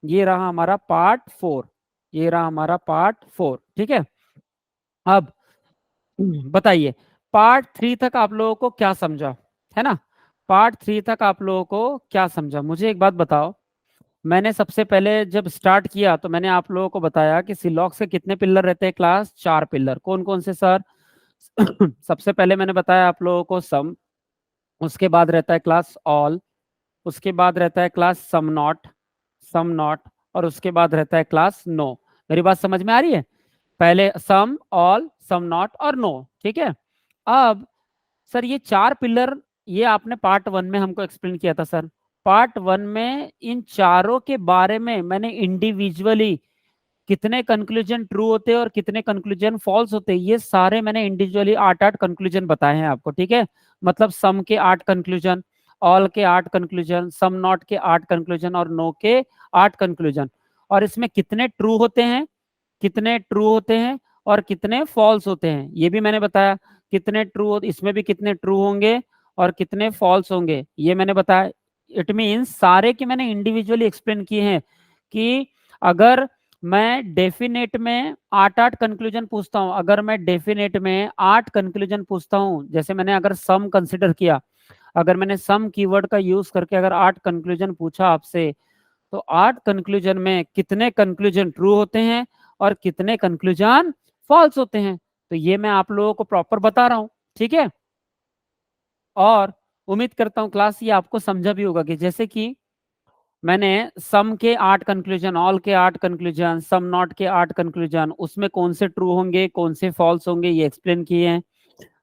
ये रहा हमारा पार्ट 4, ये रहा हमारा पार्ट 4। ठीक है, अब बताइए पार्ट 3 तक आप लोगों को क्या समझा, है ना? पार्ट 3 तक आप लोगों को क्या समझा, मुझे एक बात बताओ। मैंने सबसे पहले जब स्टार्ट किया तो मैंने आप लोगों को बताया कि सिलॉक्स के कितने पिलर रहते हैं क्लास, 4 पिलर। कौन कौन से सर? सबसे पहले मैंने बताया आप लोगों को सम, उसके बाद रहता है क्लास ऑल, उसके बाद रहता है class some not, some not, और उसके बाद रहता है क्लास नो। मेरी बात समझ में आ रही है? पहले सम, ऑल, सम नॉट और नो। ठीक है, अब सर ये 4 पिलर, ये आपने पार्ट 1 में हमको एक्सप्लेन किया था सर। पार्ट 1 में इन चारों के बारे में मैंने इंडिविजुअली कितने कंक्लूजन ट्रू होते हैं और कितने कंक्लूजन फॉल्स होते हैं, ये सारे मैंने इंडिविजुअली 8-8 कंक्लूजन बताए हैं आपको। ठीक है, मतलब सम के 8 कंक्लूजन, ऑल के 8 कंक्लूजन, सम नॉट के 8 कंक्लूजन और नो के 8 कंक्लूजन। और इसमें कितने ट्रू होते हैं, कितने ट्रू होते हैं और कितने फॉल्स होते हैं, ये भी मैंने बताया। कितने ट्रू, इसमें भी कितने ट्रू होंगे और कितने फॉल्स होंगे, ये मैंने बताया। इट मीन्स सारे के मैंने इंडिविजुअली एक्सप्लेन किए हैं कि अगर मैं डेफिनेट में 8-8 कंक्लूजन पूछता हूं, अगर मैं डेफिनेट में 8 कंक्लूजन पूछता हूं, जैसे मैंने अगर सम कंसिडर किया, अगर मैंने सम कीवर्ड का यूज करके अगर 8 कंक्लूजन पूछा आपसे, तो 8 कंक्लूजन में कितने कंक्लूजन ट्रू होते हैं और कितने कंक्लूजन फॉल्स होते हैं, तो ये मैं आप लोगों को प्रॉपर बता रहा हूं। ठीक है, और उम्मीद करता हूं क्लास ये आपको समझा भी होगा कि जैसे कि मैंने सम के 8 कंक्लूजन, ऑल के 8 कंक्लूजन, सम नॉट के 8 कंक्लूजन, उसमें कौन से ट्रू होंगे कौन से फॉल्स होंगे ये एक्सप्लेन किए हैं।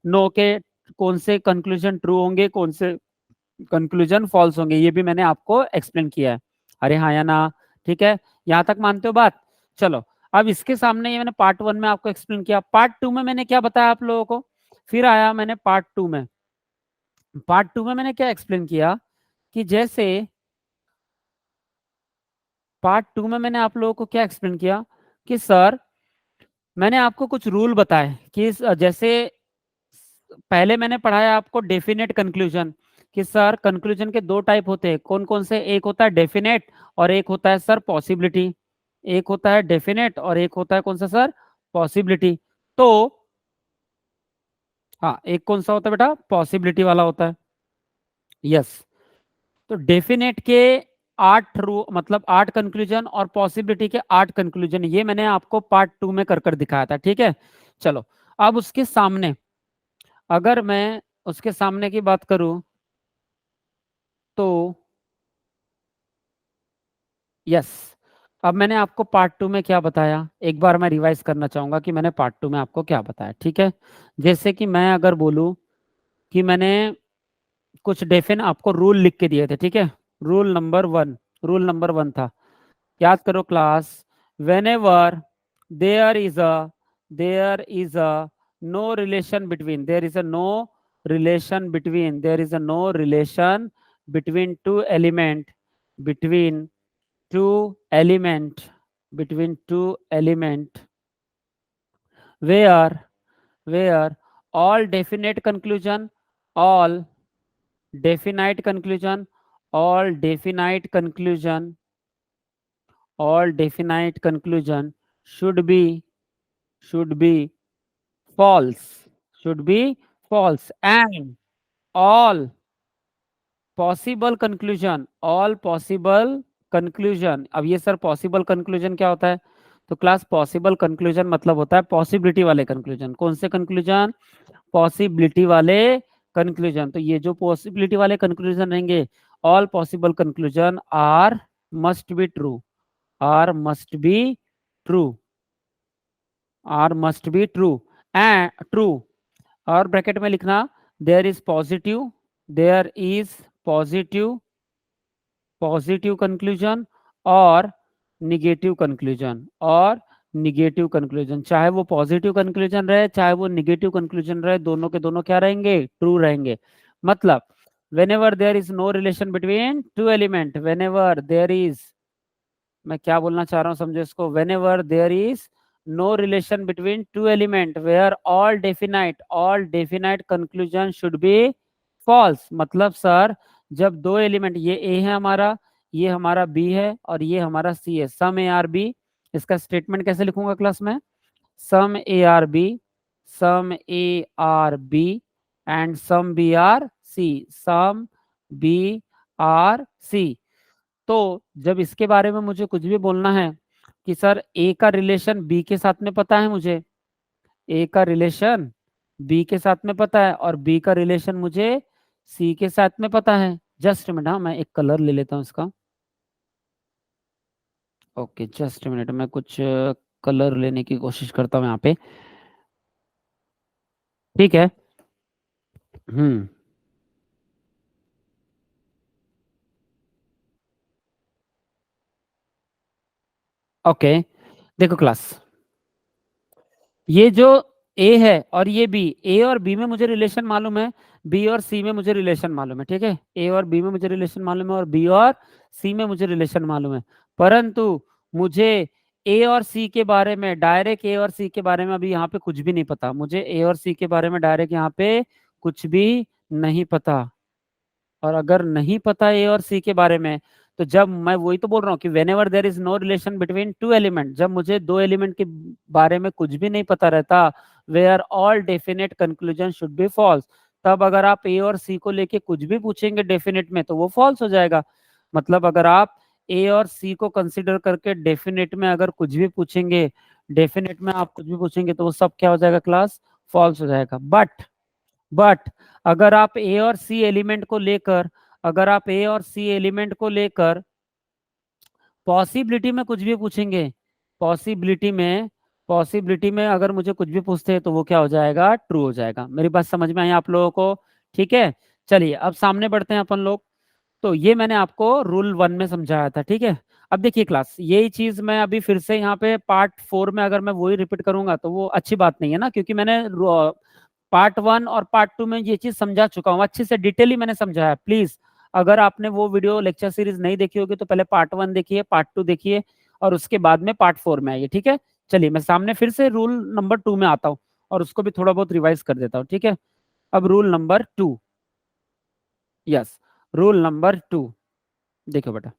नो के कौन से कंक्लूजन ट्रू होंगे कौन से कंक्लूजन फॉल्स होंगे, ये भी मैंने आपको एक्सप्लेन किया है। अरे हाँ या ना? ठीक है, यहां तक मानते हो बात? चलो, अब इसके सामने ये मैंने पार्ट 1 में आपको एक्सप्लेन किया, पार्ट 2 में मैंने क्या बताया आप लोगों को? फिर आया मैंने पार्ट 2 में, पार्ट 2 में मैंने क्या एक्सप्लेन किया कि जैसे पार्ट 2 में मैंने आप लोगों को क्या एक्सप्लेन किया कि सर मैंने आपको कुछ रूल बताए कि जैसे पहले मैंने पढ़ाया आपको डेफिनेट कंक्लूजन, कि सर कंक्लूजन के 2 टाइप होते हैं, कौन कौन से? एक होता है डेफिनेट और एक होता है सर पॉसिबिलिटी। एक होता है डेफिनेट और एक होता है कौन सा सर? पॉसिबिलिटी। तो हाँ, एक कौन सा होता है बेटा? पॉसिबिलिटी वाला होता है। यस, तो डेफिनेट के 8 रू मतलब 8 कंक्लूजन और पॉसिबिलिटी के 8 कंक्लूजन, ये मैंने आपको पार्ट 2 में कर कर दिखाया था। ठीक है, चलो अब उसके सामने, अगर मैं उसके सामने की बात करूं तो यस, अब मैंने आपको पार्ट 2 में क्या बताया, एक बार मैं रिवाइज करना चाहूंगा कि मैंने पार्ट 2 में आपको क्या बताया। ठीक है, जैसे कि मैं अगर बोलूं कि मैंने कुछ डेफिन आपको रूल लिख के दिए थे। ठीक है, रूल नंबर 1, रूल नंबर 1 था, याद करो class, whenever there is a there is a no relation between there is a no relation between there is a no relation between two element between two element between two element where all definite conclusion all definite conclusion all definite conclusion all definite conclusion should be should be false, should be false, and all possible conclusion all possible conclusion। अब ये sir possible conclusion क्या होता है? तो class possible conclusion मतलब होता है possibility वाले कंक्लूजन। कौन से कंक्लूजन? पॉसिबिलिटी वाले कंक्लूजन। तो ये जो पॉसिबिलिटी वाले कंक्लूजन रहेंगे, all possible conclusion are must be true, are must be true, are must be true and true. और ब्रैकेट में लिखना there is positive, there is positive, positive conclusion और निगेटिव कंक्लूजन, और निगेटिव कंक्लूजन, चाहे वो positive conclusion रहे चाहे वो निगेटिव कंक्लूजन रहे, दोनों के दोनों क्या रहेंगे? ट्रू रहेंगे। मतलब whenever there is no relation between two element, whenever there is, मैं क्या बोलना चाह रहा हूँ समझो इसको, whenever there is no relation between two element where all definite conclusion should be false। मतलब सर जब दो एलिमेंट, ये ए है हमारा, ये हमारा बी है और ये हमारा सी है, सम ए आर बी। इसका स्टेटमेंट कैसे लिखूंगा क्लास में? Some A are B, some A are B and some B are C, some B are C. तो जब इसके बारे में मुझे कुछ भी बोलना है कि सर ए का रिलेशन बी के साथ में पता है मुझे, ए का रिलेशन बी के साथ में पता है और बी का रिलेशन मुझे सी के साथ में पता है। जस्ट मिनट, हाँ मैं एक कलर ले लेता हूँ इसका। ओके जस्ट मिनट, मैं कुछ कलर लेने की कोशिश करता हूँ यहाँ पे। ठीक है। हम्म। ओके देखो क्लास, ये जो ए है और ये बी, ए और बी में मुझे रिलेशन मालूम है, बी और सी में मुझे रिलेशन मालूम है। ठीक है, ए और बी में मुझे रिलेशन मालूम है और बी और सी में मुझे रिलेशन मालूम है। परंतु मुझे ए और सी के बारे में, डायरेक्ट ए और सी के बारे में अभी यहाँ पे कुछ भी नहीं पता। मुझे ए और सी के बारे में डायरेक्ट यहाँ पे कुछ भी नहीं पता। और अगर नहीं पता ए और सी के बारे में, तो जब मैं वही तो बोल रहा हूँ कि whenever there is no relation between two element, जब मुझे दो एलिमेंट के बारे में कुछ भी नहीं पता रहता, where all definite conclusion should be false, तब अगर आप ए और सी को लेके कुछ भी पूछेंगे डेफिनेट में तो वो फॉल्स हो जाएगा। मतलब अगर आप ए और सी को कंसिडर करके डेफिनेट में अगर कुछ भी पूछेंगे, डेफिनेट में आप कुछ भी पूछेंगे तो वो सब क्या हो जाएगा क्लास? फॉल्स हो जाएगा। बट अगर आप ए और सी एलिमेंट को लेकर, अगर आप ए और सी एलिमेंट को लेकर पॉसिबिलिटी में कुछ भी पूछेंगे, पॉसिबिलिटी में पॉसिबिलिटी में अगर मुझे कुछ भी पूछते हैं तो वो क्या हो जाएगा? ट्रू हो जाएगा। मेरी बात समझ में आई आप लोगों को? ठीक है, चलिए अब सामने बढ़ते हैं अपन लोग। तो ये मैंने आपको रूल 1 में समझाया था। ठीक है, अब देखिए क्लास, यही चीज मैं अभी फिर से यहाँ पे पार्ट 4 में अगर मैं वही रिपीट करूंगा तो वो अच्छी बात नहीं है ना, क्योंकि मैंने पार्ट 1 और पार्ट 2 में ये चीज समझा चुका हूँ, अच्छे से डिटेली मैंने समझाया। प्लीज अगर आपने वो वीडियो लेक्चर सीरीज नहीं देखी होगी तो पहले पार्ट 1 देखिए, पार्ट 2 देखिए और उसके बाद में पार्ट 4 में आइए। ठीक है, चलिए मैं सामने फिर से रूल नंबर 2 में आता हूँ और उसको भी थोड़ा बहुत रिवाइज कर देता हूँ। ठीक है, अब rule number 2, yes, rule number 2, देखो बेटा,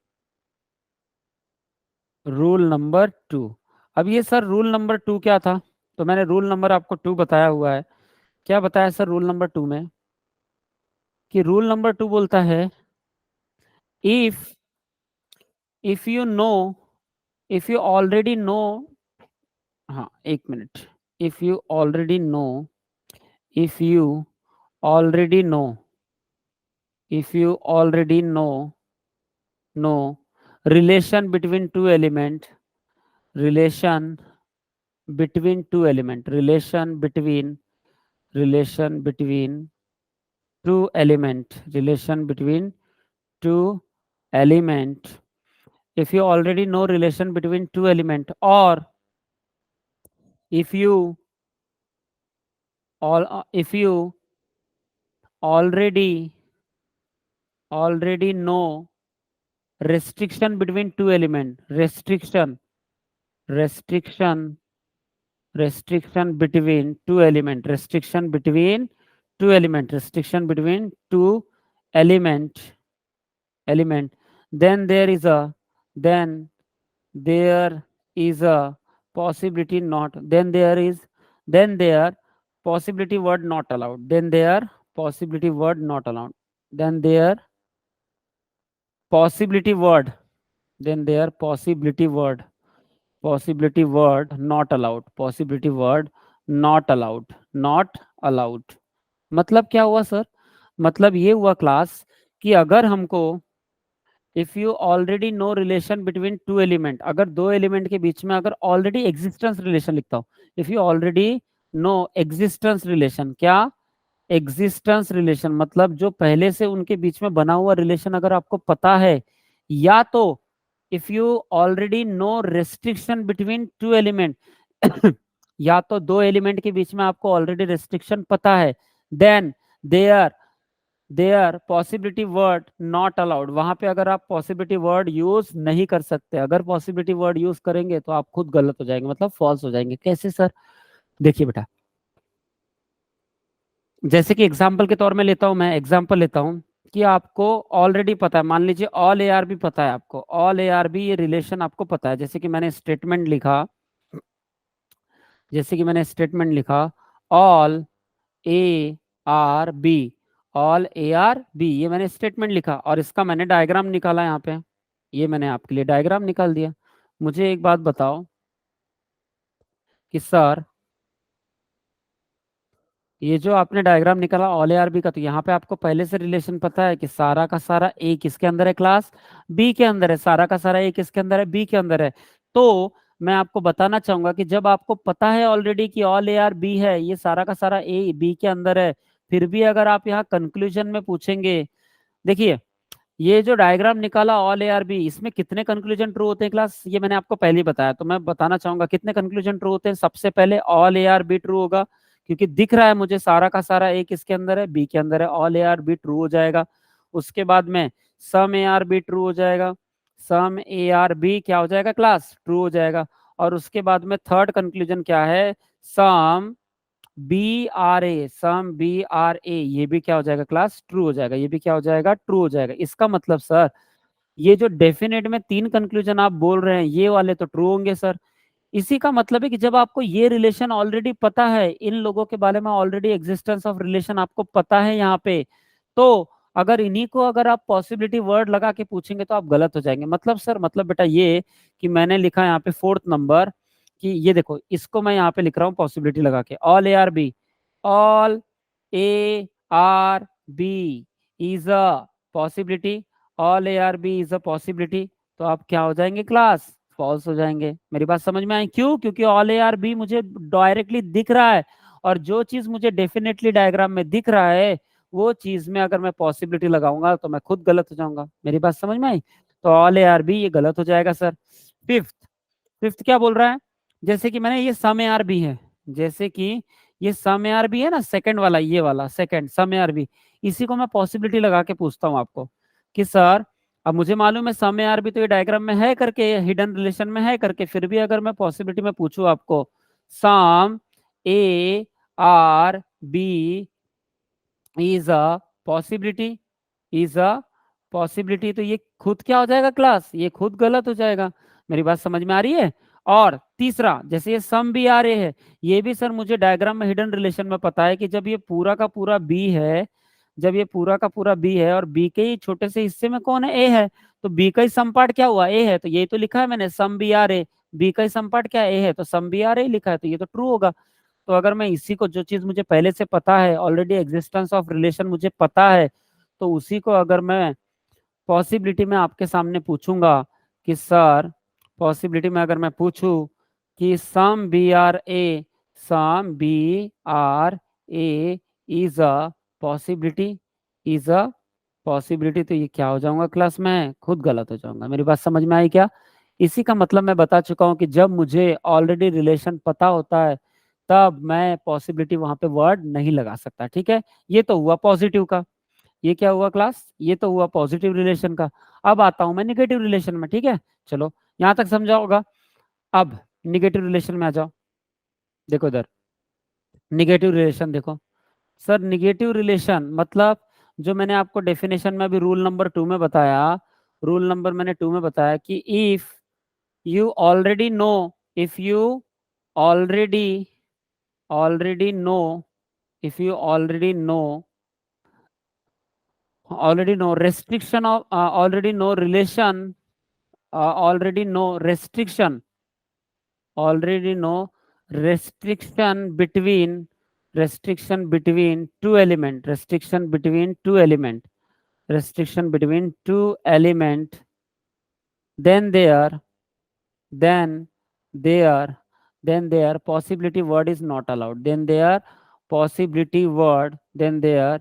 रूल नंबर 2। अब ये सर रूल नंबर 2 क्या था? तो मैंने रूल नंबर आपको 2 बताया हुआ है। क्या बताया सर रूल नंबर 2 में? कि रूल नंबर 2 बोलता है, if if you know, if you already know, हाँ एक minute, if you already know, if you already know, if you already know relation between two element, relation between two element, relation between two element, relation between two element, if you already know relation between two element, or if you if you already know restriction between two element, restriction restriction between two element, restriction between two element element, then then there is a possibility not, then there possibility word not allowed, then there possibility word not allowed, then there possibility word, then there possibility word not allowed, possibility word not allowed। मतलब क्या हुआ sir? मतलब ये हुआ class कि अगर हमको, if you already know relation between two element, अगर दो एलिमेंट के बीच में अगर ऑलरेडी एग्जिस्टेंस रिलेशन लिखता हूँ, if you already know existence relation, क्या? एग्जिस्टेंस रिलेशन, मतलब जो पहले से उनके बीच में बना हुआ रिलेशन अगर आपको पता है, या तो if you already know restriction between two element, या तो दो एलिमेंट के बीच में आपको ऑलरेडी रेस्ट्रिक्शन पता है, then their possibility word not allowed, वहां पे अगर आप पॉसिबिलिटी वर्ड यूज नहीं कर सकते, अगर पॉसिबिलिटी वर्ड यूज करेंगे तो आप खुद गलत हो जाएंगे, मतलब फॉल्स हो जाएंगे। कैसे सर? देखिए बेटा, जैसे कि एग्जाम्पल के तौर में लेता हूं, मैं एग्जाम्पल लेता हूं कि आपको ऑलरेडी पता है, मान लीजिए ऑल ए आर भी पता है आपको, ऑल ए आर बी ये रिलेशन आपको पता है, जैसे कि मैंने स्टेटमेंट लिखा, जैसे कि मैंने स्टेटमेंट लिखा all A are B, all A are B, ये मैंने स्टेटमेंट लिखा और इसका मैंने डायग्राम निकाला यहाँ पे, ये मैंने आपके लिए डायग्राम निकाल दिया। मुझे एक बात बताओ कि सर ये जो आपने डायग्राम निकाला ऑल ए आर बी का, तो यहाँ पे आपको पहले से रिलेशन पता है कि सारा का सारा ए किसके अंदर है, क्लास बी के अंदर है, सारा का सारा ए किसके अंदर है, बी के अंदर है। तो मैं आपको बताना चाहूंगा कि जब आपको पता है ऑलरेडी कि ऑल ए आर बी है, ये सारा का सारा ए बी के अंदर है, फिर भी अगर आप यहाँ कंक्लूजन में पूछेंगे, देखिए ये जो डायग्राम निकाला ऑल ए आर बी, इसमें कितने कंक्लूजन ट्रू होते हैं क्लास, ये मैंने आपको पहले ही बताया, तो मैं बताना चाहूंगा कितने कंक्लूजन ट्रू होते हैं। सबसे पहले all A are B true होगा, क्योंकि दिख रहा है मुझे सारा का सारा ए किसके अंदर है, बी के अंदर है, all A are B true हो जाएगा। उसके बाद में some A are B true हो जाएगा, सम ए आर बी क्या हो जाएगा क्लास, ट्रू हो जाएगा। और उसके बाद में थर्ड कंक्लूजन क्या है, some B are A, some B are A, ये भी क्या हो जाएगा क्लास, ट्रू हो जाएगा, ये भी क्या हो जाएगा, ट्रू हो जाएगा। इसका मतलब सर ये जो डेफिनेट में तीन कंक्लूजन आप बोल रहे हैं, ये वाले तो ट्रू होंगे सर। इसी का मतलब है कि जब आपको ये रिलेशन ऑलरेडी पता है, इन लोगों के बारे में ऑलरेडी एग्जिस्टेंस ऑफ रिलेशन आपको पता है यहाँ पे, तो अगर इन्हीं को अगर आप पॉसिबिलिटी वर्ड लगा के पूछेंगे तो आप गलत हो जाएंगे। मतलब सर, मतलब बेटा ये कि मैंने लिखा यहाँ पे फोर्थ नंबर, कि ये देखो इसको मैं यहाँ पे लिख रहा हूँ पॉसिबिलिटी लगा के, all A are B, all A are B is a possibility, all A are B is a possibility, तो आप क्या हो जाएंगे क्लास, फॉल्स हो जाएंगे। मेरी बात समझ में आई, क्यों, क्योंकि ऑल ए आर बी मुझे डायरेक्टली दिख रहा है, और जो चीज मुझे डेफिनेटली डायग्राम में दिख रहा है, वो चीज में अगर मैं पॉसिबिलिटी लगाऊंगा तो मैं खुद गलत हो जाऊंगा। मेरी बात समझ में आई, तो ऑल ए आर बी ये गलत हो जाएगा सर। फिफ्थ, फिफ्थ क्या बोल रहा है, जैसे कि मैंने ये सम ए आर बी है, जैसे कि ये सम ए आर बी है ना, सेकंड वाला, ये वाला second some A are B, इसी को मैं पॉसिबिलिटी लगा के पूछता हूँ आपको कि सर अब मुझे मालूम है सम ए आर बी तो ये डायग्राम में है करके, हिडन रिलेशन में है करके, फिर भी अगर मैं पॉसिबिलिटी में पूछूं आपको some A are B is a possibility, is a possibility, तो ये खुद क्या हो जाएगा क्लास, ये खुद गलत हो जाएगा। मेरी बात समझ में आ रही है। और तीसरा, जैसे ये सम बी आ रहे हैं, ये भी सर मुझे डायग्राम में हिडन रिलेशन में पता है कि जब ये पूरा का पूरा बी है, जब ये पूरा का पूरा बी है और बी के ही छोटे से हिस्से में कौन है, ए है, तो बी का ही सम पार्ट क्या हुआ, ए है, तो यही तो लिखा है मैंने some B are A, B का ही सम पार्ट क्या है, ए है, तो सम बी आर ए लिखा है, तो ये तो ट्रू होगा। तो अगर मैं इसी को, जो चीज मुझे पहले से पता है, ऑलरेडी एग्जिस्टेंस ऑफ रिलेशन मुझे पता है, तो उसी को अगर मैं पॉसिबिलिटी में आपके सामने पूछूंगा कि सर, पॉसिबिलिटी में अगर मैं पूछूं कि some B are A, some B are A is a possibility, is a possibility, तो ये क्या हो जाऊंगा क्लास में, खुद गलत हो जाऊंगा। मेरी बात समझ में आई क्या। इसी का मतलब मैं बता चुका हूं कि जब मुझे ऑलरेडी रिलेशन पता होता है, तब मैं पॉसिबिलिटी वहां पे वर्ड नहीं लगा सकता, ठीक है। ये तो हुआ पॉजिटिव का, ये क्या हुआ क्लास, ये तो हुआ पॉजिटिव रिलेशन का। अब आता हूं मैं निगेटिव रिलेशन में, ठीक है। चलो यहां तक समझा होगा। अब निगेटिव रिलेशन में आ जाओ, देखो इधर निगेटिव रिलेशन देखो। सर निगेटिव रिलेशन मतलब, जो मैंने आपको डेफिनेशन में अभी रूल नंबर 2 में बताया, रूल नंबर मैंने 2 में बताया कि if you already know, if you already already know, if you already know restriction of already know relation, already know restriction, already know restriction between two element, restriction between two element, restriction between two element, then there, then there, then their possibility word is not allowed, then their possibility word, then their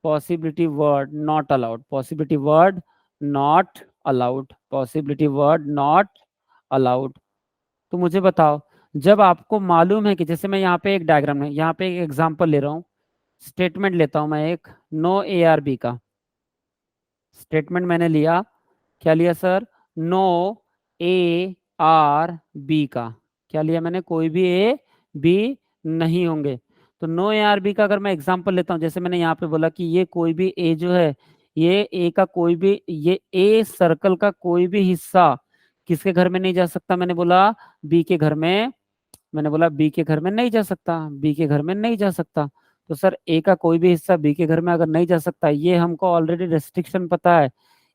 possibility word not allowed, possibility word not allowed, possibility word not allowed। तो मुझे बताओ, जब आपको मालूम है कि, जैसे मैं यहाँ पे एक डायग्राम है, यहाँ पे एक एग्जांपल ले रहा हूँ, स्टेटमेंट लेता हूँ मैं एक, नो ए आर बी का स्टेटमेंट मैंने लिया, क्या लिया sir, no A are B का, क्या लिया मैंने, कोई भी ए बी नहीं होंगे। तो नो ए आर बी का अगर मैं एग्जांपल लेता हूं, जैसे मैंने यहाँ पे बोला कि ये कोई भी ए जो है, ये ए का कोई भी, ये ए सर्कल का कोई भी हिस्सा किसके घर में नहीं जा सकता? मैंने बोला बी के घर में। मैंने बोला बी के घर में नहीं जा सकता, बी के घर में नहीं जा सकता। तो सर ए का कोई भी हिस्सा बी के घर में अगर नहीं जा सकता, ये हमको ऑलरेडी रेस्ट्रिक्शन पता है।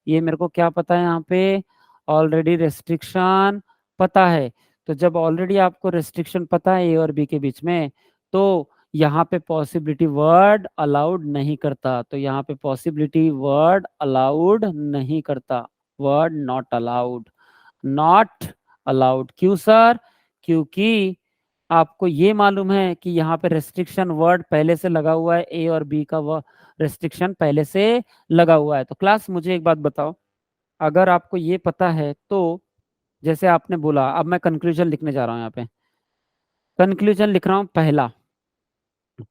ये मेरे को क्या पता है यहाँ पे? ऑलरेडी रेस्ट्रिक्शन पता है। तो जब ऑलरेडी आपको रेस्ट्रिक्शन पता है ए और बी के बीच में, तो यहाँ पे पॉसिबिलिटी वर्ड अलाउड नहीं करता। तो यहाँ पे पॉसिबिलिटी वर्ड अलाउड नहीं करता। Word not allowed, not allowed. क्यों सर? क्योंकि आपको ये मालूम है कि यहाँ पे रेस्ट्रिक्शन वर्ड पहले से लगा हुआ है, ए और बी का वो रेस्ट्रिक्शन पहले से लगा हुआ है। तो क्लास मुझे एक बात बताओ, अगर आपको ये पता है तो जैसे आपने बोला, अब मैं कंक्लूजन लिखने जा रहा हूँ यहाँ पे। कंक्लूजन लिख रहा हूँ, पहला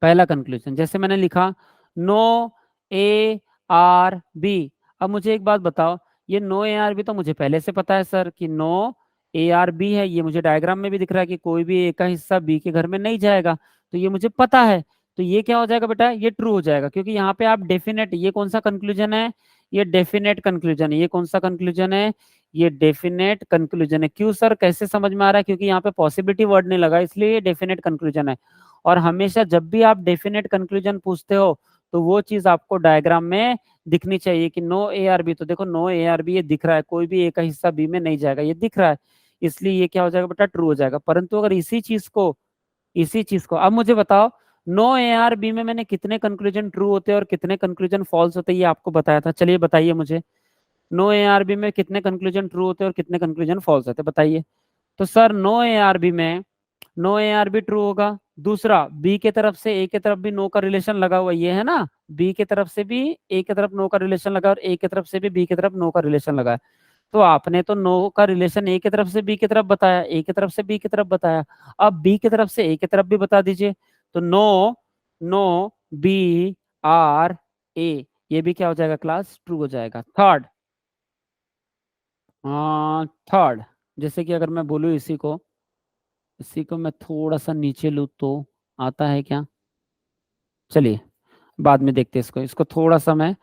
पहला कंक्लूजन जैसे मैंने लिखा, नो ए आर बी। अब मुझे एक बात बताओ, ये नो ए आर बी तो मुझे पहले से पता है सर कि नो ए आर बी है। ये मुझे डायग्राम में भी दिख रहा है कि कोई भी ए का हिस्सा बी के घर में नहीं जाएगा। तो ये मुझे पता है। तो ये क्या हो जाएगा बेटा? ये ट्रू हो जाएगा, क्योंकि यहाँ पे आप डेफिनेट, ये कौन सा कंक्लूजन है? ये डेफिनेट कंक्लूजन है। ये कौन सा कंक्लूजन है? ये डेफिनेट कंक्लूजन है। क्यों सर? कैसे समझ में आ रहा है? क्योंकि यहाँ पे पॉसिबिलिटी वर्ड नहीं लगा, इसलिए ये डेफिनेट कंक्लूजन है। और हमेशा जब भी आप डेफिनेट कंक्लूजन पूछते हो, तो वो चीज आपको डायग्राम में दिखनी चाहिए कि नो ए आर बी। तो देखो नो ए आर बी ये दिख रहा है, कोई भी ए का हिस्सा बी में नहीं जाएगा, ये दिख रहा है। इसलिए ये क्या हो जाएगा बेटा? ट्रू हो जाएगा। परंतु अगर इसी चीज को अब मुझे बताओ, नो ए आर बी में मैंने कितने कंक्लूजन ट्रू होते हैं और कितने कंक्लूजन फॉल्स होते हैं, ये आपको बताया था। चलिए बताइए मुझे, नो ए आर बी में कितने कंक्लूजन ट्रू होते हैं और कितने कंक्लूजन फॉल्स होते हैं, बताइए। तो sir no A are B में no A are B true होगा। दूसरा, बी के तरफ से ए के तरफ भी नो का रिलेशन लगा हुआ, ये है ना, बी के तरफ से भी ए के तरफ नो का रिलेशन लगा और ए के तरफ से भी बी के तरफ नो का रिलेशन लगा है। तो आपने तो नो का रिलेशन ए की तरफ से बी की तरफ बताया, ए की तरफ से बी की तरफ बताया, अब बी की तरफ से ए की तरफ भी बता दीजिए। तो no no B are A, ये भी क्या हो जाएगा क्लास? ट्रू हो जाएगा। थर्ड, थर्ड, जैसे कि अगर मैं बोलूँ इसी को मैं थोड़ा सा नीचे लूँ तो आता है क्या? चलिए बाद में देखते हैं इसको। इसको थोड़ा सा मैं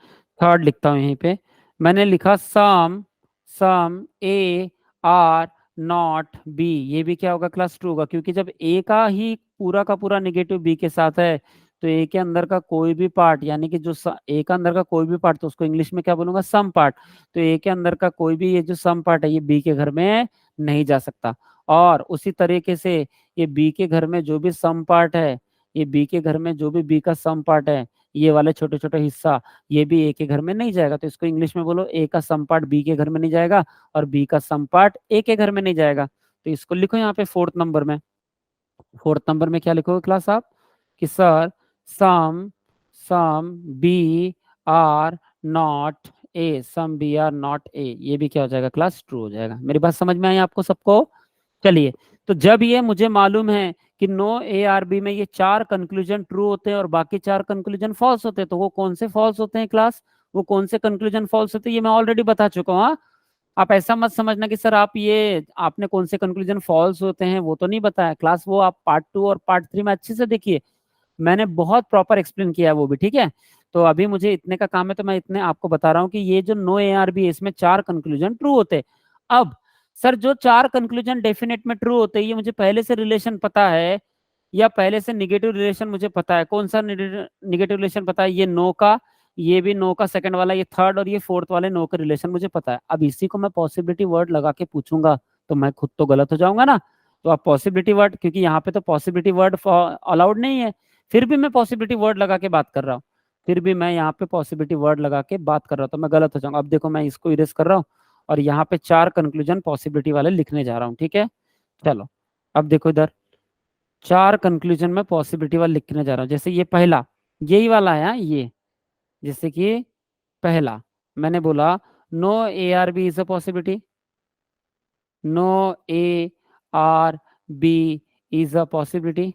थर्ड लिखता हूँ यहीं पे। मैंने लिखा सम some A are not B. ये भी क्या होगा क्लास? ट्रू होगा, क्योंकि जब ए का ही पूरा का पूरा निगेटिव बी के साथ है, तो ए के अंदर का कोई भी पार्ट, यानी कि जो ए का अंदर का कोई भी पार्ट, तो उसको इंग्लिश में क्या बोलूंगा? Some part. तो ए के अंदर का कोई भी ये जो सम पार्ट है, ये बी के घर में नहीं जा सकता। और उसी तरीके से ये बी के घर में जो भी सम पार्ट है, ये बी के घर में जो भी बी का सम पार्ट है, ये वाले छोटे छोटे हिस्सा, ये भी ए के घर में नहीं जाएगा। तो इसको इंग्लिश में बोलो, ए का सम पार्ट बी के घर में नहीं जाएगा और बी का सम पार्ट ए के घर में नहीं जाएगा। तो इसको लिखो यहाँ पे फोर्थ नंबर में। फोर्थ नंबर में क्या लिखोगे क्लास आप? कि sir some some B are not A, some B are not A, ये भी क्या हो जाएगा क्लास? ट्रू हो जाएगा। मेरी बात समझ में आई आपको सबको? चलिए, तो जब ये मुझे मालूम है कि नो ए आर बी में ये चार कंक्लूजन ट्रू होते हैं और बाकी चार कंक्लूजन फॉल्स होते हैं, तो वो कौन से फॉल्स होते हैं क्लास? वो कौन से कंक्लूजन फॉल्स होते हैं, ये मैं ऑलरेडी बता चुका हूँ। हाँ, आप ऐसा मत समझना कि सर आप ये आपने कौन से कंक्लूजन फॉल्स होते हैं वो तो नहीं बताया क्लास। वो आप पार्ट 2 और पार्ट 3 में अच्छे से देखिए, मैंने बहुत प्रॉपर एक्सप्लेन किया है वो भी, ठीक है। तो अभी मुझे इतने का काम है, तो मैं इतने आपको बता रहा हूँ कि ये जो नो ए आर बी है, इसमें चार कंक्लूजन ट्रू होते हैं। अब सर जो चार कंक्लूजन डेफिनेट में ट्रू होते हैं, ये मुझे पहले से रिलेशन पता है या पहले से निगेटिव रिलेशन मुझे पता है? कौन सा निगेटिव रिलेशन पता है? ये नो का, ये भी नो का सेकंड वाला, ये थर्ड और ये फोर्थ वाले नो का रिलेशन मुझे पता है। अब इसी को मैं पॉसिबिलिटी वर्ड लगा के पूछूंगा तो मैं खुद तो गलत हो जाऊंगा ना। तो आप पॉसिबिलिटी वर्ड, क्योंकि यहाँ पे तो पॉसिबिलिटी वर्ड अलाउड नहीं है, फिर भी मैं पॉसिबिलिटी वर्ड लगा के बात कर रहा हूँ, फिर भी मैं यहाँ पे पॉसिबिलिटी वर्ड लगा के बात कर रहा हूँ, तो मैं गलत हो जाऊंगा। अब देखो मैं इसको इरेज कर रहा हूँ और यहाँ पे चार कंक्लूजन पॉसिबिलिटी वाले लिखने जा रहा हूँ, ठीक है। चलो अब देखो इधर, चार कंक्लूजन में पॉसिबिलिटी वाले लिखने जा रहा हूँ। जैसे ये पहला, यही वाला है, हाँ, ये जैसे कि पहला मैंने बोला, no A are B is a possibility, no A are B is a possibility,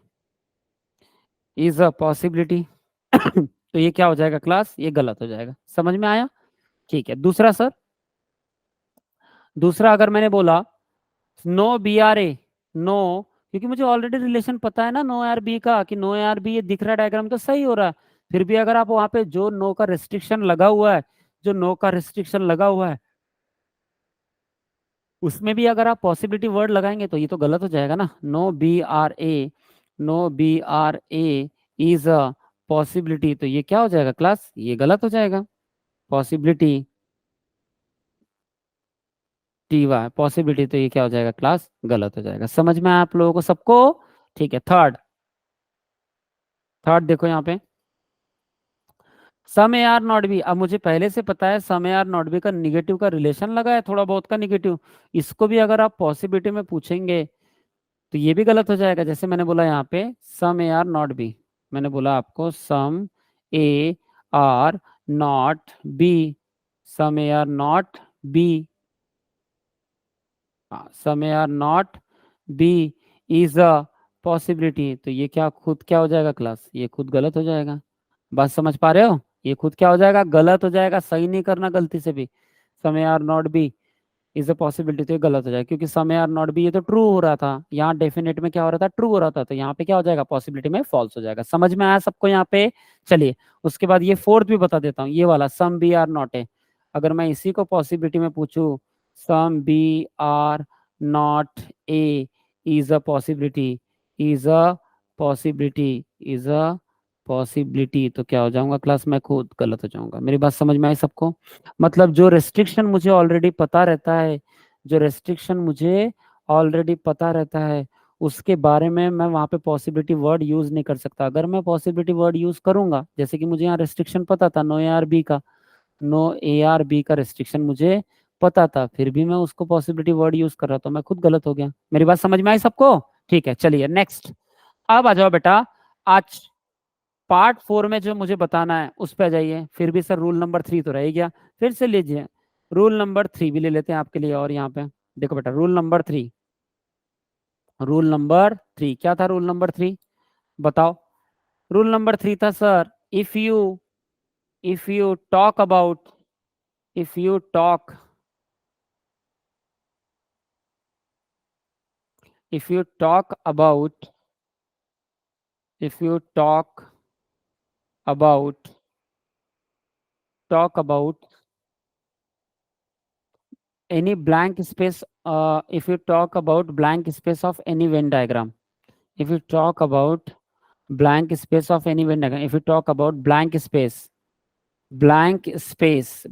is a possibility. तो ये क्या हो जाएगा क्लास? ये गलत हो जाएगा। समझ में आया? ठीक है। दूसरा सर, दूसरा अगर मैंने बोला no B are A, no, क्योंकि मुझे ऑलरेडी रिलेशन पता है ना नो आर बी का, कि नो आर बी ये दिख रहा है डायग्राम तो सही हो रहा है। फिर भी अगर आप वहां पे जो नो का रेस्ट्रिक्शन लगा हुआ है, जो नो का रिस्ट्रिक्शन लगा हुआ है उसमें भी अगर आप पॉसिबिलिटी वर्ड लगाएंगे तो ये तो गलत हो जाएगा ना। No B are A, no B are A is a possibility, तो ये क्या हो जाएगा क्लास, ये गलत हो जाएगा। पॉसिबिलिटी टी वाई पॉसिबिलिटी, तो ये क्या हो जाएगा क्लास, गलत हो जाएगा। समझ में आया आप लोगों को सबको? ठीक है। थर्ड, थर्ड देखो यहाँ पे, some A are not B. अब मुझे पहले से पता है some A are not B का निगेटिव का रिलेशन लगा है, थोड़ा बहुत का निगेटिव। इसको भी अगर आप पॉसिबिलिटी में पूछेंगे तो ये भी गलत हो जाएगा। जैसे मैंने बोला यहाँ पे some A are not B, मैंने बोला आपको some A are not B, some A are not B, some A are not B is a possibility, तो ये क्या खुद क्या हो जाएगा क्लास, ये खुद गलत हो जाएगा। बात समझ पा रहे हो? ये खुद क्या हो जाएगा, गलत हो जाएगा। सही नहीं करना गलती से भी। Some A are not B is a possibility, तो ये गलत हो जाएगा, क्योंकि सम आर नॉट बी ये तो ट्रू हो रहा था, यहाँ डेफिनेट में क्या हो रहा था, ट्रू हो रहा था, तो यहाँ पे क्या हो जाएगा, पॉसिबिलिटी में फॉल्स हो जाएगा। समझ में आया सबको यहाँ पे? चलिए उसके बाद ये फोर्थ भी बता देता हूँ, ये वाला some B are not A. अगर मैं इसी को पॉसिबिलिटी में पूछूं, some B are not A is a possibility, is a possibility, is a possibility, तो क्या हो जाऊंगा क्लास, मैं खुद गलत हो जाऊंगा। मेरी बात समझ में आई सबको? मतलब जो रेस्ट्रिक्शन मुझे ऑलरेडी पता रहता है, जो रेस्ट्रिक्शन मुझे ऑलरेडी पता रहता है, उसके बारे में मैं वहां पे पॉसिबिलिटी वर्ड यूज नहीं कर सकता। अगर मैं पॉसिबिलिटी वर्ड यूज करूंगा, जैसे कि मुझे यहाँ रेस्ट्रिक्शन पता था नो ए आर बी का, नो ए आर बी का रेस्ट्रिक्शन मुझे पता था, फिर भी मैं उसको पॉसिबिलिटी वर्ड यूज कर रहा था, मैं खुद गलत हो गया। मेरी बात समझ में आई सबको? ठीक है, चलिए नेक्स्ट। अब आ जाओ बेटा, आज पार्ट 4 में जो मुझे बताना है उस पे आ जाइए। फिर भी सर रूल नंबर 3 तो रह गया, फिर से लीजिए। रूल नंबर 3 भी ले लेते हैं आपके लिए। और यहाँ पे देखो बेटा, रूल नंबर 3, रूल नंबर 3 क्या था, रूल नंबर 3 बताओ। रूल नंबर 3 था sir, if you talk about, if you talk, if you talk about, if you about talk about any blank space, if you talk about blank space of any Venn diagram, if you talk about blank space of any Venn diagram, if you talk about blank space, blank space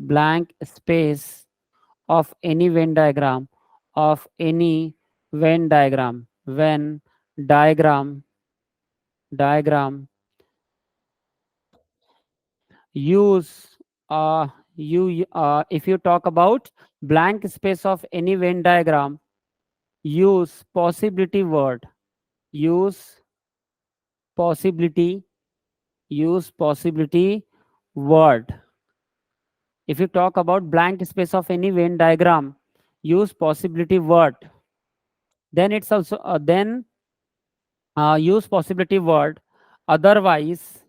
of any Venn diagram, of any Venn diagram, Venn diagram, use if you talk about blank space of any Venn diagram, use possibility word, use possibility, use possibility word. If you talk about blank space of any Venn diagram, use possibility word. Then it's also then use possibility word. Otherwise,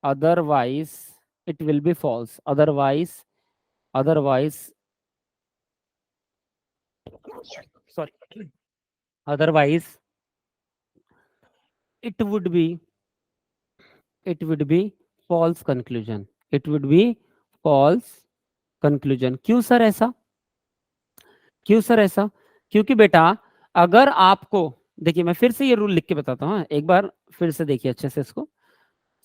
otherwise it will be false. Otherwise, sorry. Otherwise, it would be, it would be false conclusion. It would be false conclusion. क्यों sir ऐसा, क्यों sir ऐसा? क्योंकि बेटा अगर आपको, देखिए मैं फिर से ये रूल लिख के बताता हूँ, एक बार फिर से देखिए अच्छे से इसको।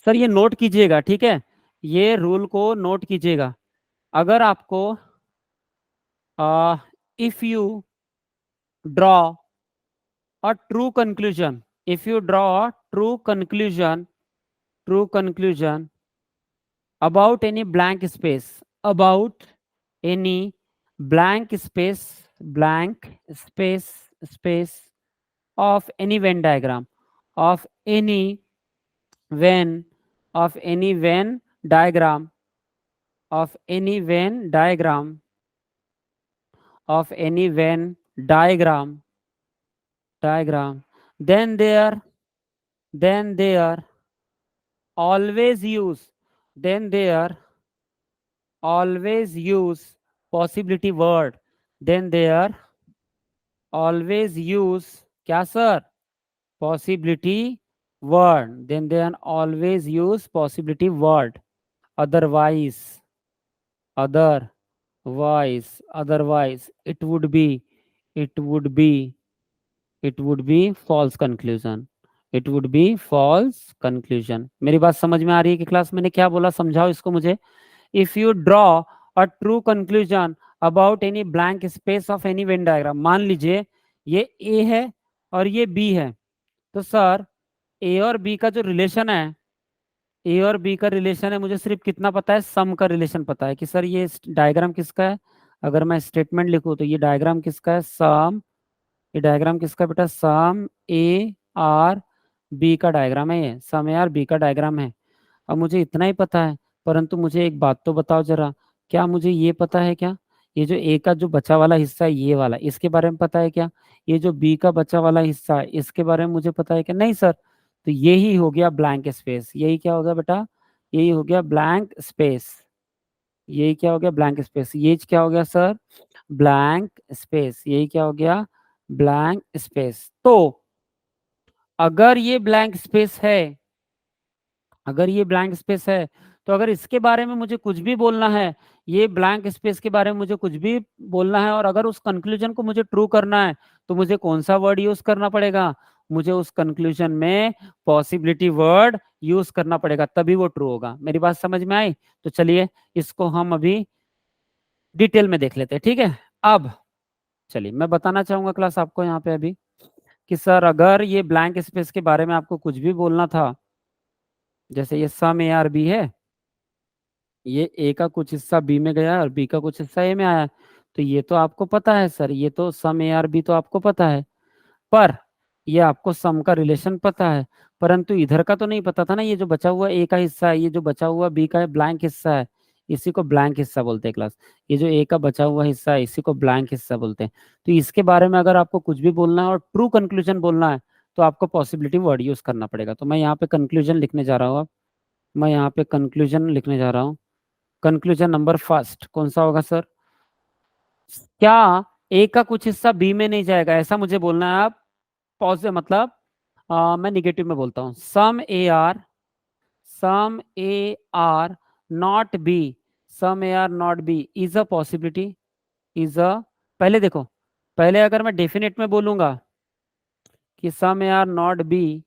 सर ये नोट कीजिएगा, ठीक है, ये रूल को नोट कीजिएगा। अगर आपको if you draw a true conclusion, if you draw a true conclusion about any blank space, about any blank space of any Venn diagram, of any Venn, of any Venn diagram, of any Venn diagram, of any Venn diagram, then there always use, then there always use possibility word, then there always use क्या sir, possibility word, then always use possibility word. otherwise otherwise it would be it would be false conclusion, it would be false conclusion। मेरी बात समझ में आ रही है कि class? मैंने क्या बोला, समझाओ इसको मुझे। If you draw a true conclusion about any blank space of any Venn diagram, मान लीजिए ये ए है और ये बी है, तो सर ए और बी का जो रिलेशन है, ए और बी का रिलेशन है, मुझे सिर्फ कितना पता है, सम का रिलेशन पता है कि सर ये डायग्राम किसका है। अगर मैं स्टेटमेंट लिखूं तो ये डायग्राम किसका है, सम, ये डायग्राम किसका है बेटा, सम ए आर बी का डायग्राम है, ये सम ए आर बी का डायग्राम है। अब मुझे इतना ही पता है, परंतु मुझे एक बात तो बताओ जरा, क्या मुझे ये पता है क्या, ये जो ए का जो बचा वाला हिस्सा है ये वाला, इसके बारे में पता है क्या, ये जो बी का बचा वाला हिस्सा है इसके बारे में मुझे पता है क्या? नहीं सर। तो यही हो गया ब्लैंक स्पेस, यही क्या हो गया बेटा, यही हो गया ब्लैंक स्पेस, यही क्या हो गया, ब्लैंक स्पेस। ये क्या हो गया सर, ब्लैंक स्पेस, यही क्या हो गया, ब्लैंक स्पेस। तो अगर ये ब्लैंक स्पेस है, अगर ये ब्लैंक स्पेस है, तो अगर इसके बारे में मुझे कुछ भी बोलना है, ये ब्लैंक स्पेस के बारे में मुझे कुछ भी बोलना है, और अगर उस कंक्लूजन को मुझे ट्रू करना है, तो मुझे कौन सा वर्ड यूज करना पड़ेगा, मुझे उस कंक्लूजन में पॉसिबिलिटी वर्ड यूज करना पड़ेगा, तभी वो ट्रू होगा। मेरी बात समझ में आई? तो चलिए इसको हम अभी डिटेल में देख लेते हैं, ठीक है। अब चलिए मैं बताना चाहूंगा क्लास आपको यहाँ पे अभी कि सर अगर ये ब्लैंक स्पेस के बारे में आपको कुछ भी बोलना था, जैसे ये सम ए आर बी है, ये ए का कुछ हिस्सा बी में गया और बी का कुछ हिस्सा ए में आया, तो ये तो आपको पता है सर, ये तो सम ए आर बी तो आपको पता है, पर ये आपको सम का रिलेशन पता है, परंतु इधर का तो नहीं पता था ना, ये जो बचा हुआ ए का हिस्सा है, ये जो बचा हुआ बी का ब्लैंक हिस्सा है, इसी को ब्लैंक हिस्सा बोलते हैं क्लास। ये जो ए का बचा हुआ हिस्सा है इसी को ब्लैंक हिस्सा बोलते हैं। तो इसके बारे में अगर आपको कुछ भी बोलना है और ट्रू कंक्लूजन बोलना है, तो आपको पॉसिबिलिटी वर्ड यूज करना पड़ेगा। तो मैं यहाँ पे कंक्लूजन लिखने जा रहा हूँ, अब मैं यहाँ पे कंक्लूजन लिखने जा रहा हूँ। कंक्लूजन नंबर फर्स्ट कौन सा होगा सर, क्या ए का कुछ हिस्सा बी में नहीं जाएगा, ऐसा मुझे बोलना है। आप पॉजिटिव मतलब मैं निगेटिव में बोलता हूँ, some A are not B, some A are not B is a possibility, is a, पहले देखो, पहले अगर मैं डेफिनेट में बोलूंगा कि some A are not B,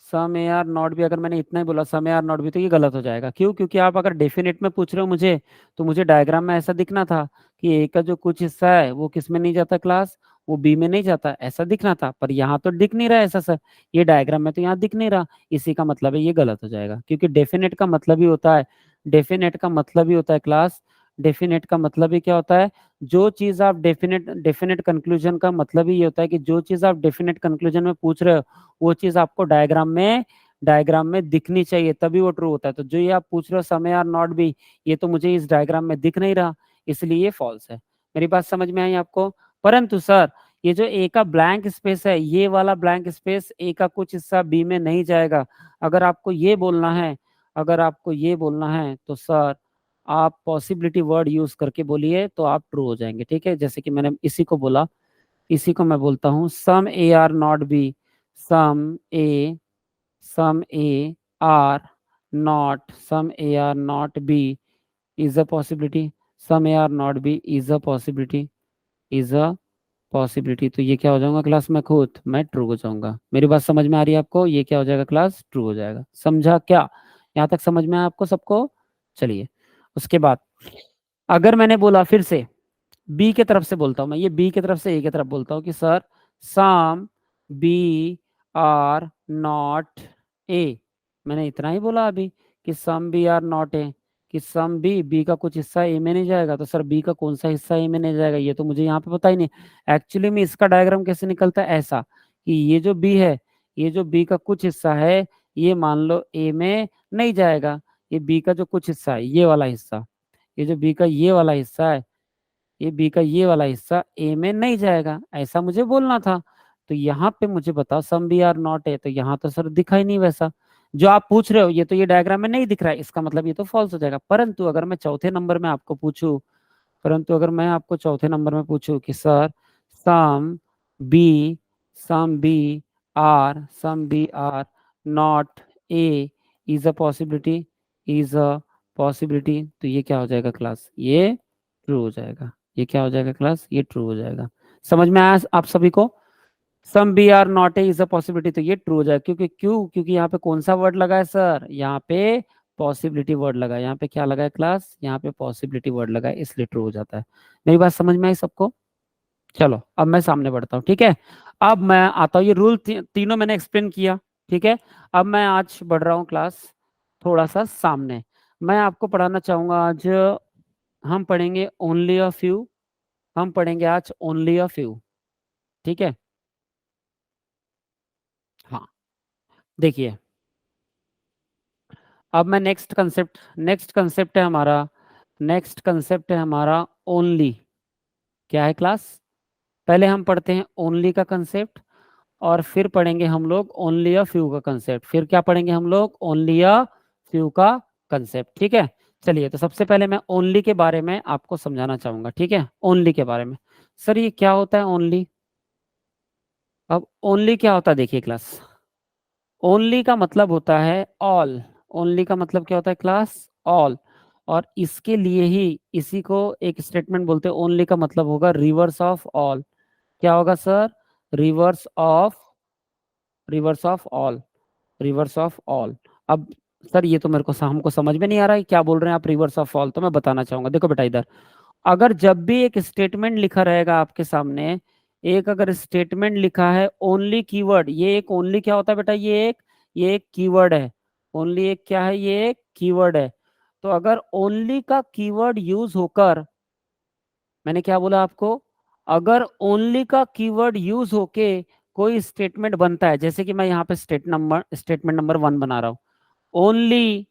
some A are not B, अगर मैंने इतना ही बोला some A are not B, तो ये गलत हो जाएगा। क्यों? क्योंकि आप अगर डेफिनेट में पूछ रहे हो मुझे, तो मुझे डायग्राम में ऐसा दिखना था कि ए का जो कुछ हिस्सा है वो किस में नहीं जाता क्लास, वो बी में नहीं जाता, ऐसा दिखना था, पर यहाँ तो दिख नहीं रहा ऐसा सर, ये डायग्राम में तो यहाँ दिख नहीं रहा, इसी का मतलब है ये गलत हो जाएगा। क्योंकि डेफिनेट का मतलब ही होता है, डेफिनेट का मतलब ही होता है क्लास, डेफिनेट का मतलब ही क्या होता है, जो चीज आप डेफिनेट, डेफिनेट कंक्लूजन का मतलब ही ये होता है कि जो चीज आप डेफिनेट कंक्लूजन में पूछ रहे हो वो चीज आपको डायग्राम में दिखनी चाहिए, तभी वो ट्रू होता है। तो जो ये आप पूछ रहे हो समय आर नॉट बी, ये तो मुझे इस डायग्राम में दिख नहीं रहा, इसलिए ये फॉल्स है। मेरी बात समझ में आई आपको? परंतु सर ये जो ए का ब्लैंक स्पेस है, ये वाला ब्लैंक स्पेस ए का कुछ हिस्सा बी में नहीं जाएगा। अगर आपको ये बोलना है, अगर आपको ये बोलना है तो सर आप पॉसिबिलिटी वर्ड यूज करके बोलिए, तो आप ट्रू हो जाएंगे, ठीक है। जैसे कि मैंने इसी को बोला, इसी को मैं बोलता हूँ, some A are not B, some A, some A are not, some A are not B is a possibility, some A are not B is a possibility, is a possibility. तो ये क्या हो जाऊंगा क्लास में, खुद मैं true हो जाऊंगा। मेरी बात समझ में आ रही है आपको? ये क्या हो जाएगा क्लास, ट्रू हो जाएगा। समझा क्या? यहाँ तक समझ में आया आपको सबको? चलिए उसके बाद अगर मैंने बोला, फिर से बी के तरफ से बोलता हूं मैं, ये बी के तरफ से ए के तरफ बोलता हूँ कि sir some B are not A, मैंने इतना ही बोला अभी कि some B are not A, कि सम बी, बी का कुछ हिस्सा ए में नहीं जाएगा, तो सर बी का कौन सा हिस्सा ए में नहीं जाएगा, ये तो मुझे यहाँ पे पता ही नहीं। एक्चुअली में इसका डायग्राम कैसे निकलता है, ऐसा कि ये जो बी है, ये जो बी का कुछ हिस्सा है, ये मान लो ए में नहीं जाएगा, ये बी का जो कुछ हिस्सा है ये वाला हिस्सा, ये जो बी का ये वाला हिस्सा है, ये बी का ये वाला हिस्सा ए में नहीं जाएगा, ऐसा मुझे बोलना था। तो यहाँ पे मुझे बताओ सम बी आर नॉट है, तो यहाँ तो सर दिखा ही नहीं वैसा जो आप पूछ रहे हो, ये तो ये डायग्राम में नहीं दिख रहा है, इसका मतलब ये तो फॉल्स हो जाएगा। परंतु अगर मैं चौथे नंबर में आपको पूछूं, परंतु अगर मैं आपको चौथे नंबर में पूछूं कि sir some B, some B some B are not A is a possibility, is a possibility, तो ये क्या हो जाएगा क्लास, ये ट्रू हो जाएगा। ये क्या हो जाएगा क्लास, ये ट्रू हो जाएगा। समझ में आया आप सभी को? Some B are not A is a possibility, तो ये ट्रू हो जाएगा। क्योंकि क्योंकि यहाँ पे कौन सा वर्ड लगा है सर, यहाँ पे पॉसिबिलिटी वर्ड लगा है। यहाँ पे क्या लगा है क्लास, यहाँ पे पॉसिबिलिटी वर्ड लगा है, इसलिए ट्रू हो जाता है। मेरी बात समझ में आई सबको? चलो अब मैं सामने बढ़ता हूँ, ठीक है। अब मैं आता हूँ, ये रूल तीनों मैंने एक्सप्लेन किया, ठीक है। अब मैं आज बढ़ रहा हूँ क्लास थोड़ा सा सामने। मैं आपको पढ़ाना चाहूंगा आज, हम पढ़ेंगे ओनली अ फ्यू। हम पढ़ेंगे आज ओनली अ फ्यू, ठीक है। हाँ, देखिए, अब मैं नेक्स्ट कंसेप्ट है हमारा ओनली। क्या है क्लास? पहले हम पढ़ते हैं ओनली का कंसेप्ट, और फिर पढ़ेंगे हम लोग ओनली अ फ्यू का कंसेप्ट। फिर क्या पढ़ेंगे हम लोग, ओनली अ फ्यू का कंसेप्ट, ठीक है। चलिए, तो सबसे पहले मैं ओनली के बारे में आपको समझाना चाहूंगा, ठीक है। ओनली के बारे में, सर ये क्या होता है ओनली? अब ओनली क्या होता है, देखिए क्लास, ओनली का मतलब होता है ऑल। ओनली का मतलब क्या होता है क्लास, ऑल। और इसके लिए ही इसी को एक स्टेटमेंट बोलते हैं। ओनली का मतलब होगा रिवर्स ऑफ ऑल। क्या होगा sir, reverse of, reverse of all, reverse of all. अब सर ये तो मेरे को हमको समझ में नहीं आ रहा है, क्या बोल रहे हैं आप रिवर्स ऑफ ऑल? तो मैं बताना चाहूंगा, देखो बेटा इधर, अगर जब भी एक स्टेटमेंट लिखा रहेगा आपके सामने, एक अगर स्टेटमेंट लिखा है ओनली कीवर्ड, ये एक ओनली क्या होता है बेटा, ये एक कीवर्ड है। ओनली एक क्या है, ये एक कीवर्ड है। तो अगर ओनली का कीवर्ड यूज होकर, मैंने क्या बोला आपको, अगर ओनली का कीवर्ड यूज होके कोई स्टेटमेंट बनता है, जैसे कि मैं यहाँ पे स्टेटमेंट नंबर 1 बना रहा हूँ, only,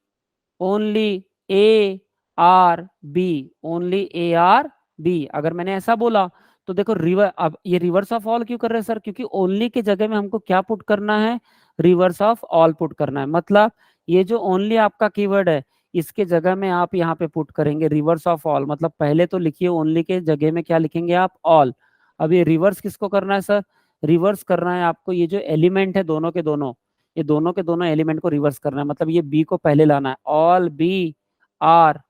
only A are B, only A are B, अगर मैंने ऐसा बोला, तो देखो अब ये रिवर्स ऑफ ऑल क्यों कर रहे हैं सर? क्योंकि ओनली के जगह में हमको क्या पुट करना है, रिवर्स ऑफ ऑल पुट करना है। मतलब ये जो ओनली आपका कीवर्ड है, इसके जगह में आप यहाँ पे पुट करेंगे रिवर्स ऑफ ऑल। मतलब पहले तो लिखिए ओनली के जगह में क्या लिखेंगे आप, ऑल। अब ये रिवर्स किसको करना है सर, रिवर्स करना है आपको ये जो एलिमेंट है दोनों के दोनों, ये दोनों के दोनों एलिमेंट को रिवर्स करना है। मतलब ये बी को पहले लाना है, all B are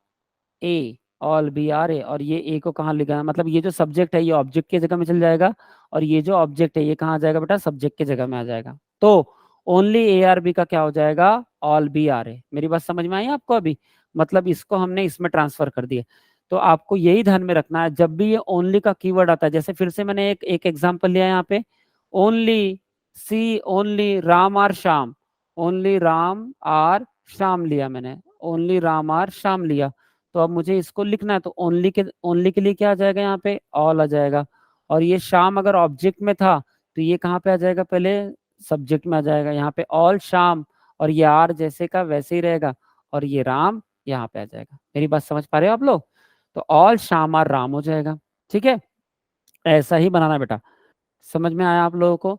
A, all B are A, और ये ए को कहाँ लिखा है, मतलब ये जो सब्जेक्ट है ये ऑब्जेक्ट की जगह में चल जाएगा, और ये जो ऑब्जेक्ट है ये कहाँ आ जाएगा बेटा, सब्जेक्ट की जगह में आ जाएगा। तो ओनली ए आर बी का क्या हो जाएगा, ऑल बी आर ए। मेरी बात समझ में आई आपको अभी? मतलब इसको हमने इसमें ट्रांसफर कर दिया। तो आपको यही ध्यान में रखना है, जब भी ये ओनली का कीवर्ड आता है, जैसे फिर से मैंने एक एक एग्जांपल लिया यहाँ पे, only C, only Ram are Shyam, only Ram are Shyam लिया मैंने, ओनली राम आर श्याम लिया। तो अब मुझे इसको लिखना है, तो ओनली के लिए क्या आ जाएगा, यहाँ पे ऑल आ जाएगा। और ये शाम अगर ऑब्जेक्ट में था, तो ये कहाँ पे आ जाएगा, पहले सब्जेक्ट में आ जाएगा, यहाँ पे ऑल शाम, और ये आर जैसे का वैसे ही रहेगा, और ये राम यहाँ पे आ जाएगा। मेरी बात समझ पा रहे हो आप लोग? तो ऑल शाम आर राम हो जाएगा, ठीक है। ऐसा ही बनाना बेटा, समझ में आया आप लोगों को?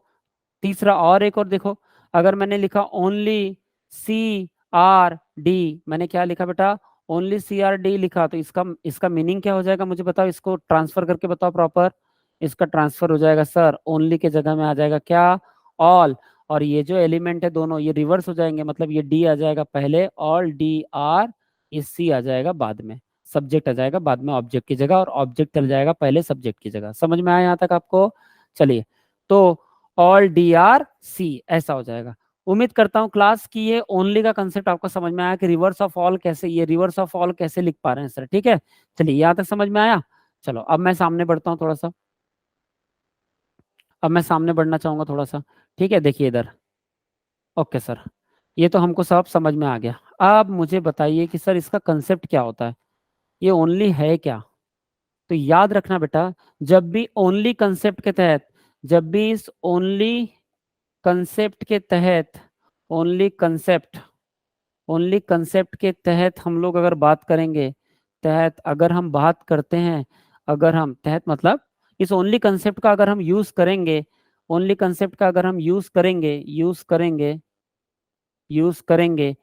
तीसरा और एक और देखो, अगर मैंने लिखा ओनली सी आर डी, मैंने क्या लिखा बेटा, ओनली सी आर डी लिखा, तो इसका इसका मीनिंग क्या हो जाएगा मुझे बताओ, इसको ट्रांसफर करके बताओ प्रॉपर। इसका ट्रांसफर हो जाएगा सर, ओनली के जगह में आ जाएगा क्या, ऑल, और ये जो एलिमेंट है दोनों ये रिवर्स हो जाएंगे। मतलब ये डी आ जाएगा पहले, ऑल डी आर, ये सी आ जाएगा बाद में, सब्जेक्ट आ जाएगा बाद में ऑब्जेक्ट की जगह, और ऑब्जेक्ट चल जाएगा पहले सब्जेक्ट की जगह। समझ में आया यहाँ तक आपको? चलिए, तो ऑल डी आर सी ऐसा हो जाएगा। उम्मीद करता हूं क्लास की ये ओनली का कंसेप्ट आपको समझ में आया कि रिवर्स ऑफ ऑल कैसे, ये रिवर्स ऑफ ऑल कैसे लिख पा रहे हैं सर, ठीक है। चलिए यहाँ तक समझ में आया। चलो अब मैं सामने बढ़ता हूँ थोड़ा सा, अब मैं सामने बढ़ना चाहूंगा थोड़ा सा, ठीक है। देखिए इधर, ओके सर, ये तो हमको सब समझ में आ गया। अब मुझे बताइए कि सर इसका कंसेप्ट क्या होता है, ये ओनली है क्या? तो याद रखना बेटा, जब भी ओनली कंसेप्ट के तहत, जब भी इस ओनली कंसेप्ट के तहत, ओनली कंसेप्ट, ओनली कंसेप्ट के तहत हम लोग अगर बात करेंगे, तहत अगर हम बात करते हैं, अगर हम तहत मतलब इस ओनली कंसेप्ट का अगर हम यूज करेंगे, ओनली कंसेप्ट का अगर हम यूज करेंगे,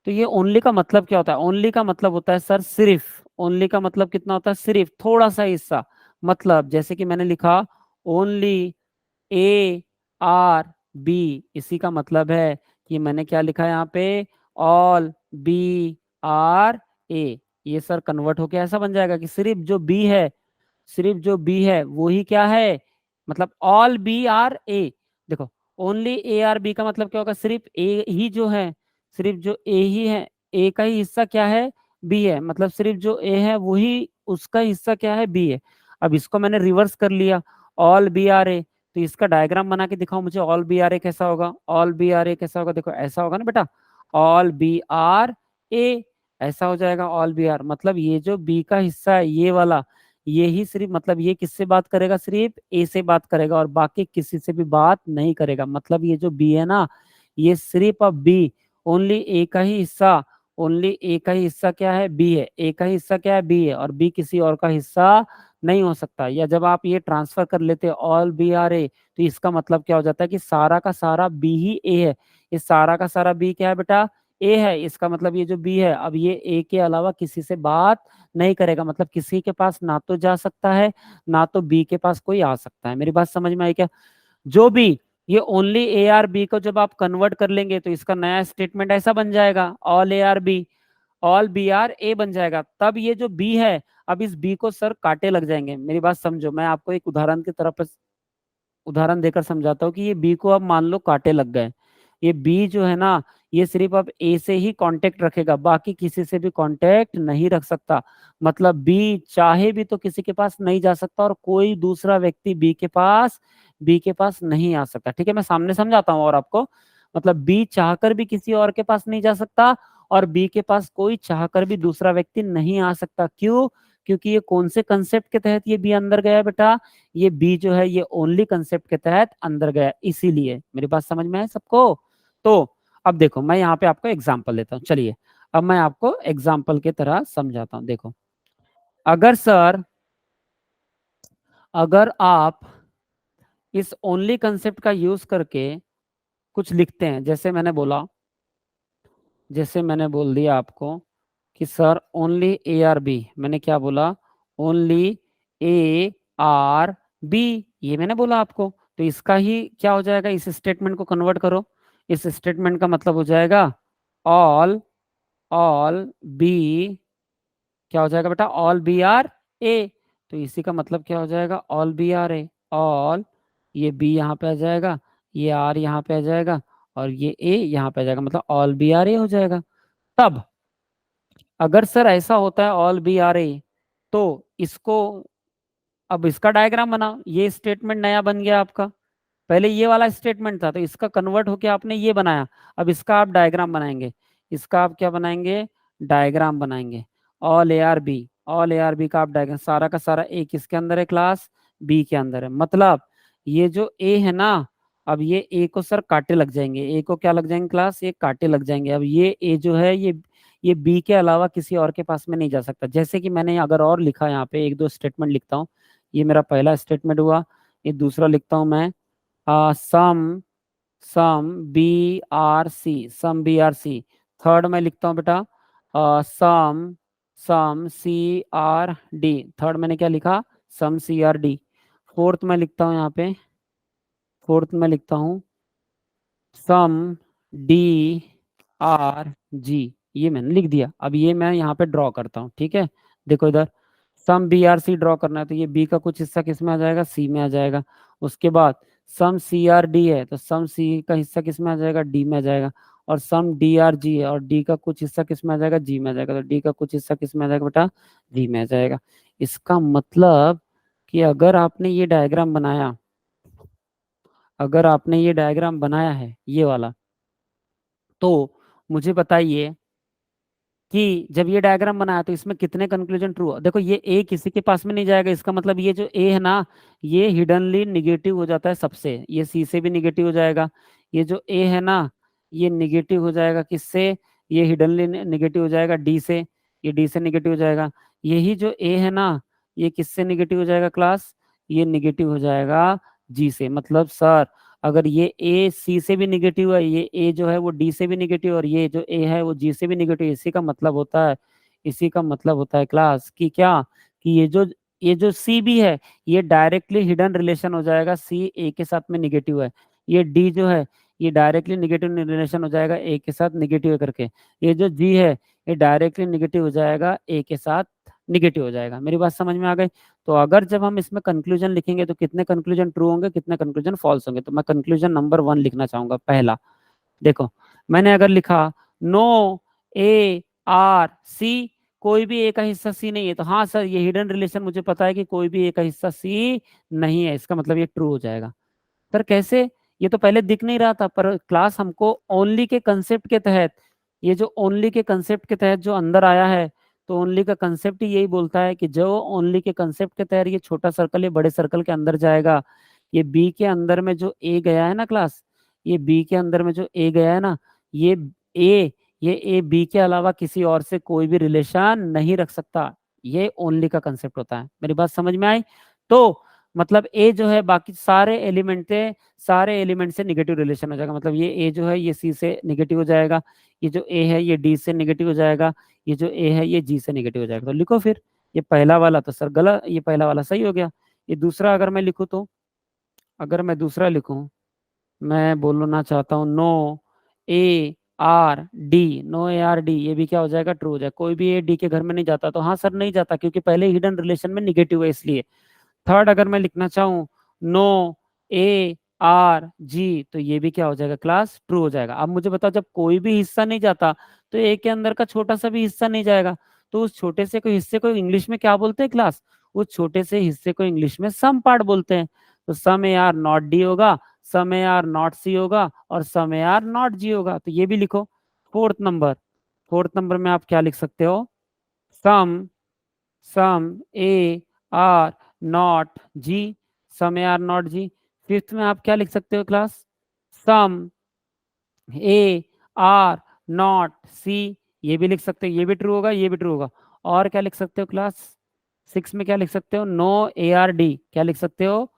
तो ये ओनली का मतलब क्या होता है, ओनली का मतलब होता है सर सिर्फ, ओनली का मतलब कितना होता है, सिर्फ थोड़ा सा हिस्सा। मतलब जैसे कि मैंने लिखा ओनली ए आर बी, इसी का मतलब है कि मैंने क्या लिखा है यहाँ पे, ऑल बी आर ए, ये सर कन्वर्ट होके ऐसा बन जाएगा कि सिर्फ जो बी है, सिर्फ जो बी है वो ही क्या है, मतलब ऑल बी आर ए। देखो ओनली ए आर बी का मतलब क्या होगा, सिर्फ ए ही जो है, सिर्फ जो ए ही है, ए का ही हिस्सा क्या है, बी है, मतलब सिर्फ जो ए है वही उसका हिस्सा क्या है, बी है। अब इसको मैंने रिवर्स कर लिया, ऑल बी आर ए, तो इसका डायग्राम बना के दिखाओ मुझे, ऑल बी आर ए कैसा होगा, ऑल बी आर ए कैसा होगा, देखो ऐसा होगा ना बेटा, ऑल बी आर ए, ऐसा हो जाएगा ऑल बी आर, मतलब ये जो बी का हिस्सा है ये वाला, ये ही सिर्फ, मतलब ये किससे बात करेगा, सिर्फ ए से बात करेगा और बाकी किसी से भी बात नहीं करेगा। मतलब ये जो बी है ना, ये सिर्फ अब बी, ओनली ए का ही हिस्सा, ओनली ए का ही हिस्सा क्या है, बी है, ए का हिस्सा क्या है, बी है, और बी किसी और का हिस्सा नहीं हो सकता। या जब आप ये ट्रांसफर कर लेते ऑल बी आर ए, तो इसका मतलब क्या हो जाता है कि सारा का सारा बी ही ए है, ये सारा का सारा बी क्या है बेटा, ए है। इसका मतलब ये जो बी है अब ये ए के अलावा किसी से बात नहीं करेगा, मतलब किसी के पास ना तो जा सकता है ना तो बी के पास कोई आ सकता है। मेरी बात समझ में आई क्या? जो भी ये ओनली ए आर बी को जब आप कन्वर्ट कर लेंगे तो इसका नया स्टेटमेंट ऐसा बन जाएगा, all A are B, all B are A बन जाएगा। तब ये जो बी है, अब इस बी को सर कांटे लग जाएंगे। मेरी बात समझो, मैं आपको एक उदाहरण की तरफ उदाहरण देकर समझाता हूँ कि ये बी को अब मान लो कांटे लग गए, ये बी जो है ना, ये सिर्फ अब ए से ही कांटेक्ट रखेगा, बाकी किसी से भी कांटेक्ट नहीं रख सकता। मतलब बी चाहे भी तो किसी के पास नहीं जा सकता और कोई दूसरा व्यक्ति बी के पास नहीं आ सकता। ठीक है, मैं सामने समझाता हूँ और आपको, मतलब बी चाहकर भी किसी और के पास नहीं जा सकता और बी के पास कोई चाहकर भी दूसरा व्यक्ति नहीं आ सकता। क्यों? क्योंकि ये कौन से कंसेप्ट के तहत ये बी अंदर गया है बेटा, ये बी जो है ये ओनली कंसेप्ट के तहत अंदर गया, इसीलिए। मेरी बात समझ में है सबको? तो अब देखो मैं यहाँ पे आपको एग्जांपल देता हूँ, चलिए अब मैं आपको एग्जांपल की तरह समझाता हूँ। देखो अगर सर, अगर आप इस ओनली कंसेप्ट का यूज करके कुछ लिखते हैं, जैसे मैंने बोला, जैसे मैंने बोल दिया आपको कि sir only A are B, मैंने क्या बोला, ओनली ए आर बी, ये मैंने बोला आपको। तो इसका ही क्या हो जाएगा, इस स्टेटमेंट को कन्वर्ट करो, इस स्टेटमेंट का मतलब हो जाएगा ऑल, ऑल बी, क्या हो जाएगा बेटा, ऑल बी आर ए। तो इसी का मतलब क्या हो जाएगा, all B are A, all, ये बी यहाँ पे आ जाएगा, ये आर यहाँ पे आ जाएगा और ये ए यहाँ पे आ जाएगा, मतलब ऑल बी आर ए हो जाएगा। तब अगर सर ऐसा होता है ऑल बी आर ए, तो इसको, अब इसका डायग्राम बनाओ, ये स्टेटमेंट नया बन गया आपका, पहले ये वाला स्टेटमेंट था तो इसका कन्वर्ट होके आपने ये बनाया, अब इसका आप डायग्राम बनाएंगे, इसका आप क्या बनाएंगे, डायग्राम बनाएंगे। All A are B, all A are B का आप डायग्राम, सारा का सारा ए किसके अंदर है, क्लास बी के अंदर है। मतलब ये जो ए है ना, अब ये ए को सर कांटे लग जाएंगे, ए को क्या लग जाएंगे क्लास, ये कांटे लग जाएंगे। अब ये ए जो है ये बी के अलावा किसी और के पास में नहीं जा सकता। जैसे कि मैंने अगर और लिखा यहाँ पे एक दो स्टेटमेंट लिखता हूँ, ये मेरा पहला स्टेटमेंट हुआ, ये दूसरा लिखता हूँ मैं, some, some B are C, some B are C. Third में लिखता हूँ बेटा some, some C are D, third मैंने क्या लिखा, some C are D. Fourth में लिखता हूँ यहाँ पे, फोर्थ में लिखता हूँ सम डी आर जी, ये मैंने लिख दिया। अब ये मैं यहाँ पे ड्रॉ करता हूँ, ठीक है, देखो इधर some B are C draw करना है, तो ये बी का कुछ हिस्सा किस में आ जाएगा, सी में आ जाएगा। उसके बाद सम सी आर डी है तो सम सी का हिस्सा किस में आ जाएगा, डी में आ जाएगा। और सम डी आर जी है और डी का कुछ हिस्सा किस में आ जाएगा, जी में आ जाएगा। तो डी का कुछ हिस्सा किस में आ जाएगा बेटा, जी में आ जाएगा। इसका मतलब कि अगर आपने ये डायग्राम बनाया, अगर आपने ये डायग्राम बनाया है ये वाला, तो मुझे बताइए कि जब ये डायग्राम बनाया तो इसमें कितने कंक्लूजन ट्रू। देखो ये ए किसी के पास में नहीं जाएगा, इसका मतलब ये जो ए है ना, ये हिडनली निगेटिव हो जाता है सबसे, ये सी से भी निगेटिव हो जाएगा। ये जो ए है ना, ये निगेटिव हो जाएगा किससे, ये हिडनली निगेटिव हो जाएगा डी से, ये डी से निगेटिव हो जाएगा। यही जो ए है ना, ये किससे निगेटिव हो जाएगा क्लास, ये निगेटिव हो जाएगा जी से। मतलब सर अगर ये ए सी से भी निगेटिव है, ये ए जो है वो डी से भी निगेटिव, और ये जो ए है वो जी से भी निगेटिव, इसी का मतलब होता है, इसी का मतलब होता है क्लास कि क्या, कि ये जो सी भी है ये डायरेक्टली हिडन रिलेशन हो जाएगा, सी ए के साथ में निगेटिव है। ये डी जो है ये डायरेक्टली निगेटिव रिलेशन हो जाएगा ए के साथ निगेटिव करके। ये जो जी है ये डायरेक्टली निगेटिव हो जाएगा ए के साथ निगेटिव हो जाएगा। मेरी बात समझ में आ गई? तो अगर जब हम इसमें कंक्लूजन लिखेंगे तो कितने कंक्लूजन ट्रू होंगे, कितने कंक्लूजन फॉल्स होंगे? तो मैं कंक्लूजन नंबर 1 लिखना चाहूंगा पहला। देखो मैंने अगर लिखा नो ए आर सी, कोई भी ए का हिस्सा सी नहीं है, तो हाँ सर ये हिडन रिलेशन मुझे पता है कि कोई भी ए का हिस्सा सी नहीं है, इसका मतलब ये ट्रू हो जाएगा। सर कैसे? ये तो पहले दिख नहीं रहा था, पर क्लास हमको ओनली के कंसेप्ट के तहत, ये जो ओनली के कंसेप्ट के तहत जो अंदर आया है, तो ओनली का कंसेप्ट ही यही बोलता है कि जो ओनली के कंसेप्ट के तहत ये छोटा सर्कल ये बड़े सर्कल के अंदर जाएगा, ये बी के अंदर में जो ए गया है ना क्लास, ये बी के अंदर में जो ए गया है ना, ये ए ये ए बी के अलावा किसी और से कोई भी रिलेशन नहीं रख सकता। ये ओनली का कंसेप्ट होता है। मेरी बात समझ में आई? तो मतलब ए जो है बाकी सारे एलिमेंट से निगेटिव रिलेशन हो जाएगा। मतलब ये ए जो है ये सी से निगेटिव हो जाएगा, ये जो ए है ये डी से निगेटिव हो जाएगा, ये जो ए है ये जी से निगेटिव हो जाएगा। तो लिखो फिर। ये पहला वाला तो सर गलत, ये पहला वाला सही हो गया। ये दूसरा अगर मैं लिखूं तो, अगर मैं दूसरा लिखूं, मैं बोलना चाहता हूँ no A are D, no A are D, ये भी क्या हो जाएगा? ट्रू हो जाएगा। कोई भी ए डी के घर में नहीं जाता, तो हाँ सर नहीं जाता क्योंकि पहले हिडन रिलेशन में निगेटिव है इसलिए। थर्ड अगर मैं लिखना चाहूँ नो ए आर जी, तो ये भी क्या हो जाएगा क्लास? ट्रू हो जाएगा। अब मुझे बताओ जब कोई भी हिस्सा नहीं जाता तो ए के अंदर का छोटा सा भी हिस्सा नहीं जाएगा, तो उस छोटे से कोई हिस्से को इंग्लिश में क्या बोलते हैं क्लास? उस छोटे से हिस्से को इंग्लिश में सम पार्ट बोलते हैं। तो सम ए आर नॉट डी होगा, सम ए आर नॉट सी होगा, और सम ए आर नॉट जी होगा। तो ये भी लिखो। फोर्थ नंबर में आप क्या लिख सकते हो? Some some A are not G, some A are not G. Fifth में आप क्या लिख सकते हो class? Some A are not C, ये भी लिख सकते हो, ये भी ट्रू होगा, ये भी ट्रू होगा। और क्या लिख सकते हो क्लास? सिक्स में क्या लिख सकते हो? नो ए आर डी, क्या लिख सकते हो?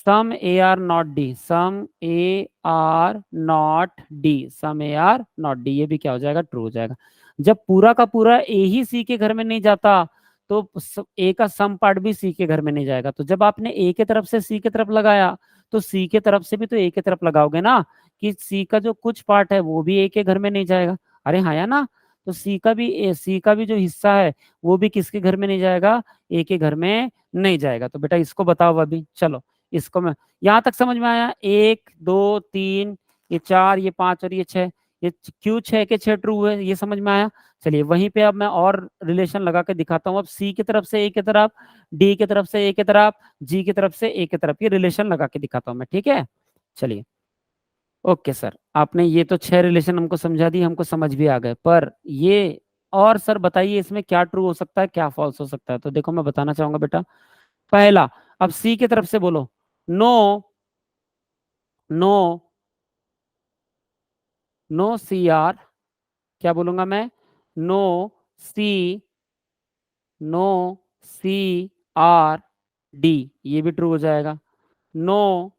Some A are not D, some A are not D, some A are not D, ये भी क्या हो जाएगा? ट्रू हो जाएगा। जब पूरा का पूरा ए ही सी के घर में नहीं जाता तो ए का सम पार्ट भी सी के घर में नहीं जाएगा। तो जब आपने ए के तरफ से सी के तरफ लगाया तो सी के तरफ से भी तो ए के तरफ लगाओगे ना, कि सी का जो कुछ पार्ट है वो भी ए के घर में नहीं जाएगा। अरे हाँ या ना? तो सी का भी जो हिस्सा है वो भी किसके घर में नहीं जाएगा? ए के घर में नहीं जाएगा। तो बेटा इसको बताओ अभी, चलो इसको मैं, यहां तक समझ में आया? 1 2 3, ये 4, ये 5 और ये 6, ये क्यों 6 के 6 ट्रू है, ये समझ में आया? चलिए वहीं पे अब मैं और रिलेशन लगा के दिखाता हूँ। अब सी की तरफ से ए की तरफ, डी की तरफ से ए की तरफ, जी की तरफ से ए की तरफ, ये रिलेशन लगा के दिखाता हूँ मैं, ठीक है? चलिए ओके सर, आपने ये तो 6 रिलेशन हमको समझा दी, हमको समझ भी आ गए, पर ये और सर बताइए इसमें क्या ट्रू हो सकता है क्या फॉल्स हो सकता है? तो देखो मैं बताना चाहूंगा बेटा। पहला, अब सी की तरफ से बोलो no no no C are, क्या बोलूंगा मैं? No C no C are D, ये भी ट्रू हो जाएगा। No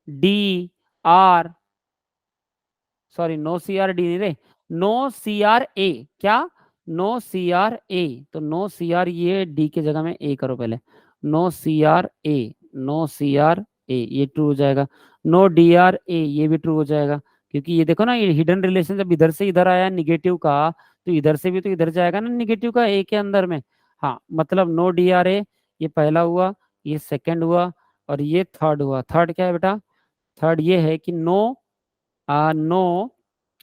D are, sorry no C are D नहीं रे, नो सी आर ए, क्या? नो सी आर ए, तो नो सी आर, ये डी के जगह में ए करो पहले। No C are A, no C are A, ये ट्रू हो जाएगा। नो डी आर ए, ये भी ट्रू हो जाएगा, क्योंकि ये देखो ना, ये हिडन रिलेशन जब इधर से इधर आया निगेटिव का, तो इधर से भी तो इधर जाएगा ना निगेटिव का ए के अंदर में। हाँ मतलब नो डी आर ए, ये पहला हुआ, ये सेकंड हुआ, और ये थर्ड हुआ। थर्ड क्या है बेटा? थर्ड ये है कि no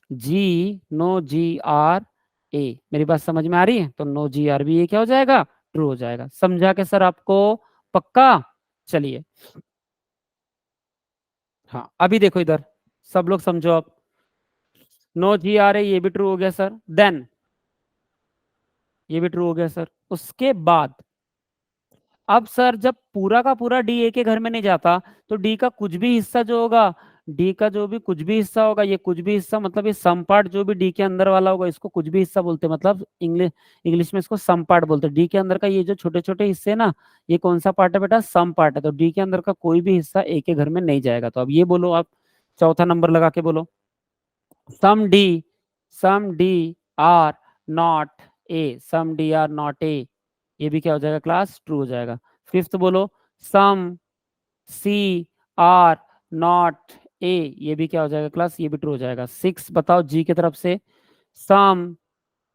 G no G are A. मेरी बात समझ में आ रही है? तो नो जी आर भी ये क्या हो जाएगा? ट्रू हो जाएगा। समझा के सर आपको? पक्का? चलिए हाँ अभी देखो इधर, सब लोग समझो अब। नो जी आर ए, ये भी ट्रू हो गया सर। देन ये भी ट्रू हो गया सर। उसके बाद अब सर जब पूरा का पूरा डी ए के घर में नहीं जाता, तो डी का कुछ भी हिस्सा जो होगा, डी का जो भी कुछ भी हिस्सा होगा, ये कुछ भी हिस्सा मतलब ये सम पार्ट जो भी डी के अंदर वाला होगा, इसको कुछ भी हिस्सा बोलते हैं। मतलब इंग्लिश इंग्लिश में इसको सम पार्ट बोलते हैं। डी के अंदर का ये जो छोटे छोटे हिस्से है ना, ये कौन सा पार्ट है बेटा? सम पार्ट है। तो डी के अंदर का कोई भी हिस्सा ए के घर में नहीं जाएगा। तो अब ये बोलो आप, चौथा नंबर लगा के बोलो, some D some D are not A, some D are not A, ये भी क्या हो जाएगा क्लास? ट्रू हो जाएगा। फिफ्थ बोलो, सम सी आर नॉट ए, ये भी क्या हो जाएगा क्लास, ये भी ट्रू हो जाएगा। 6 बताओ जी की तरफ से, some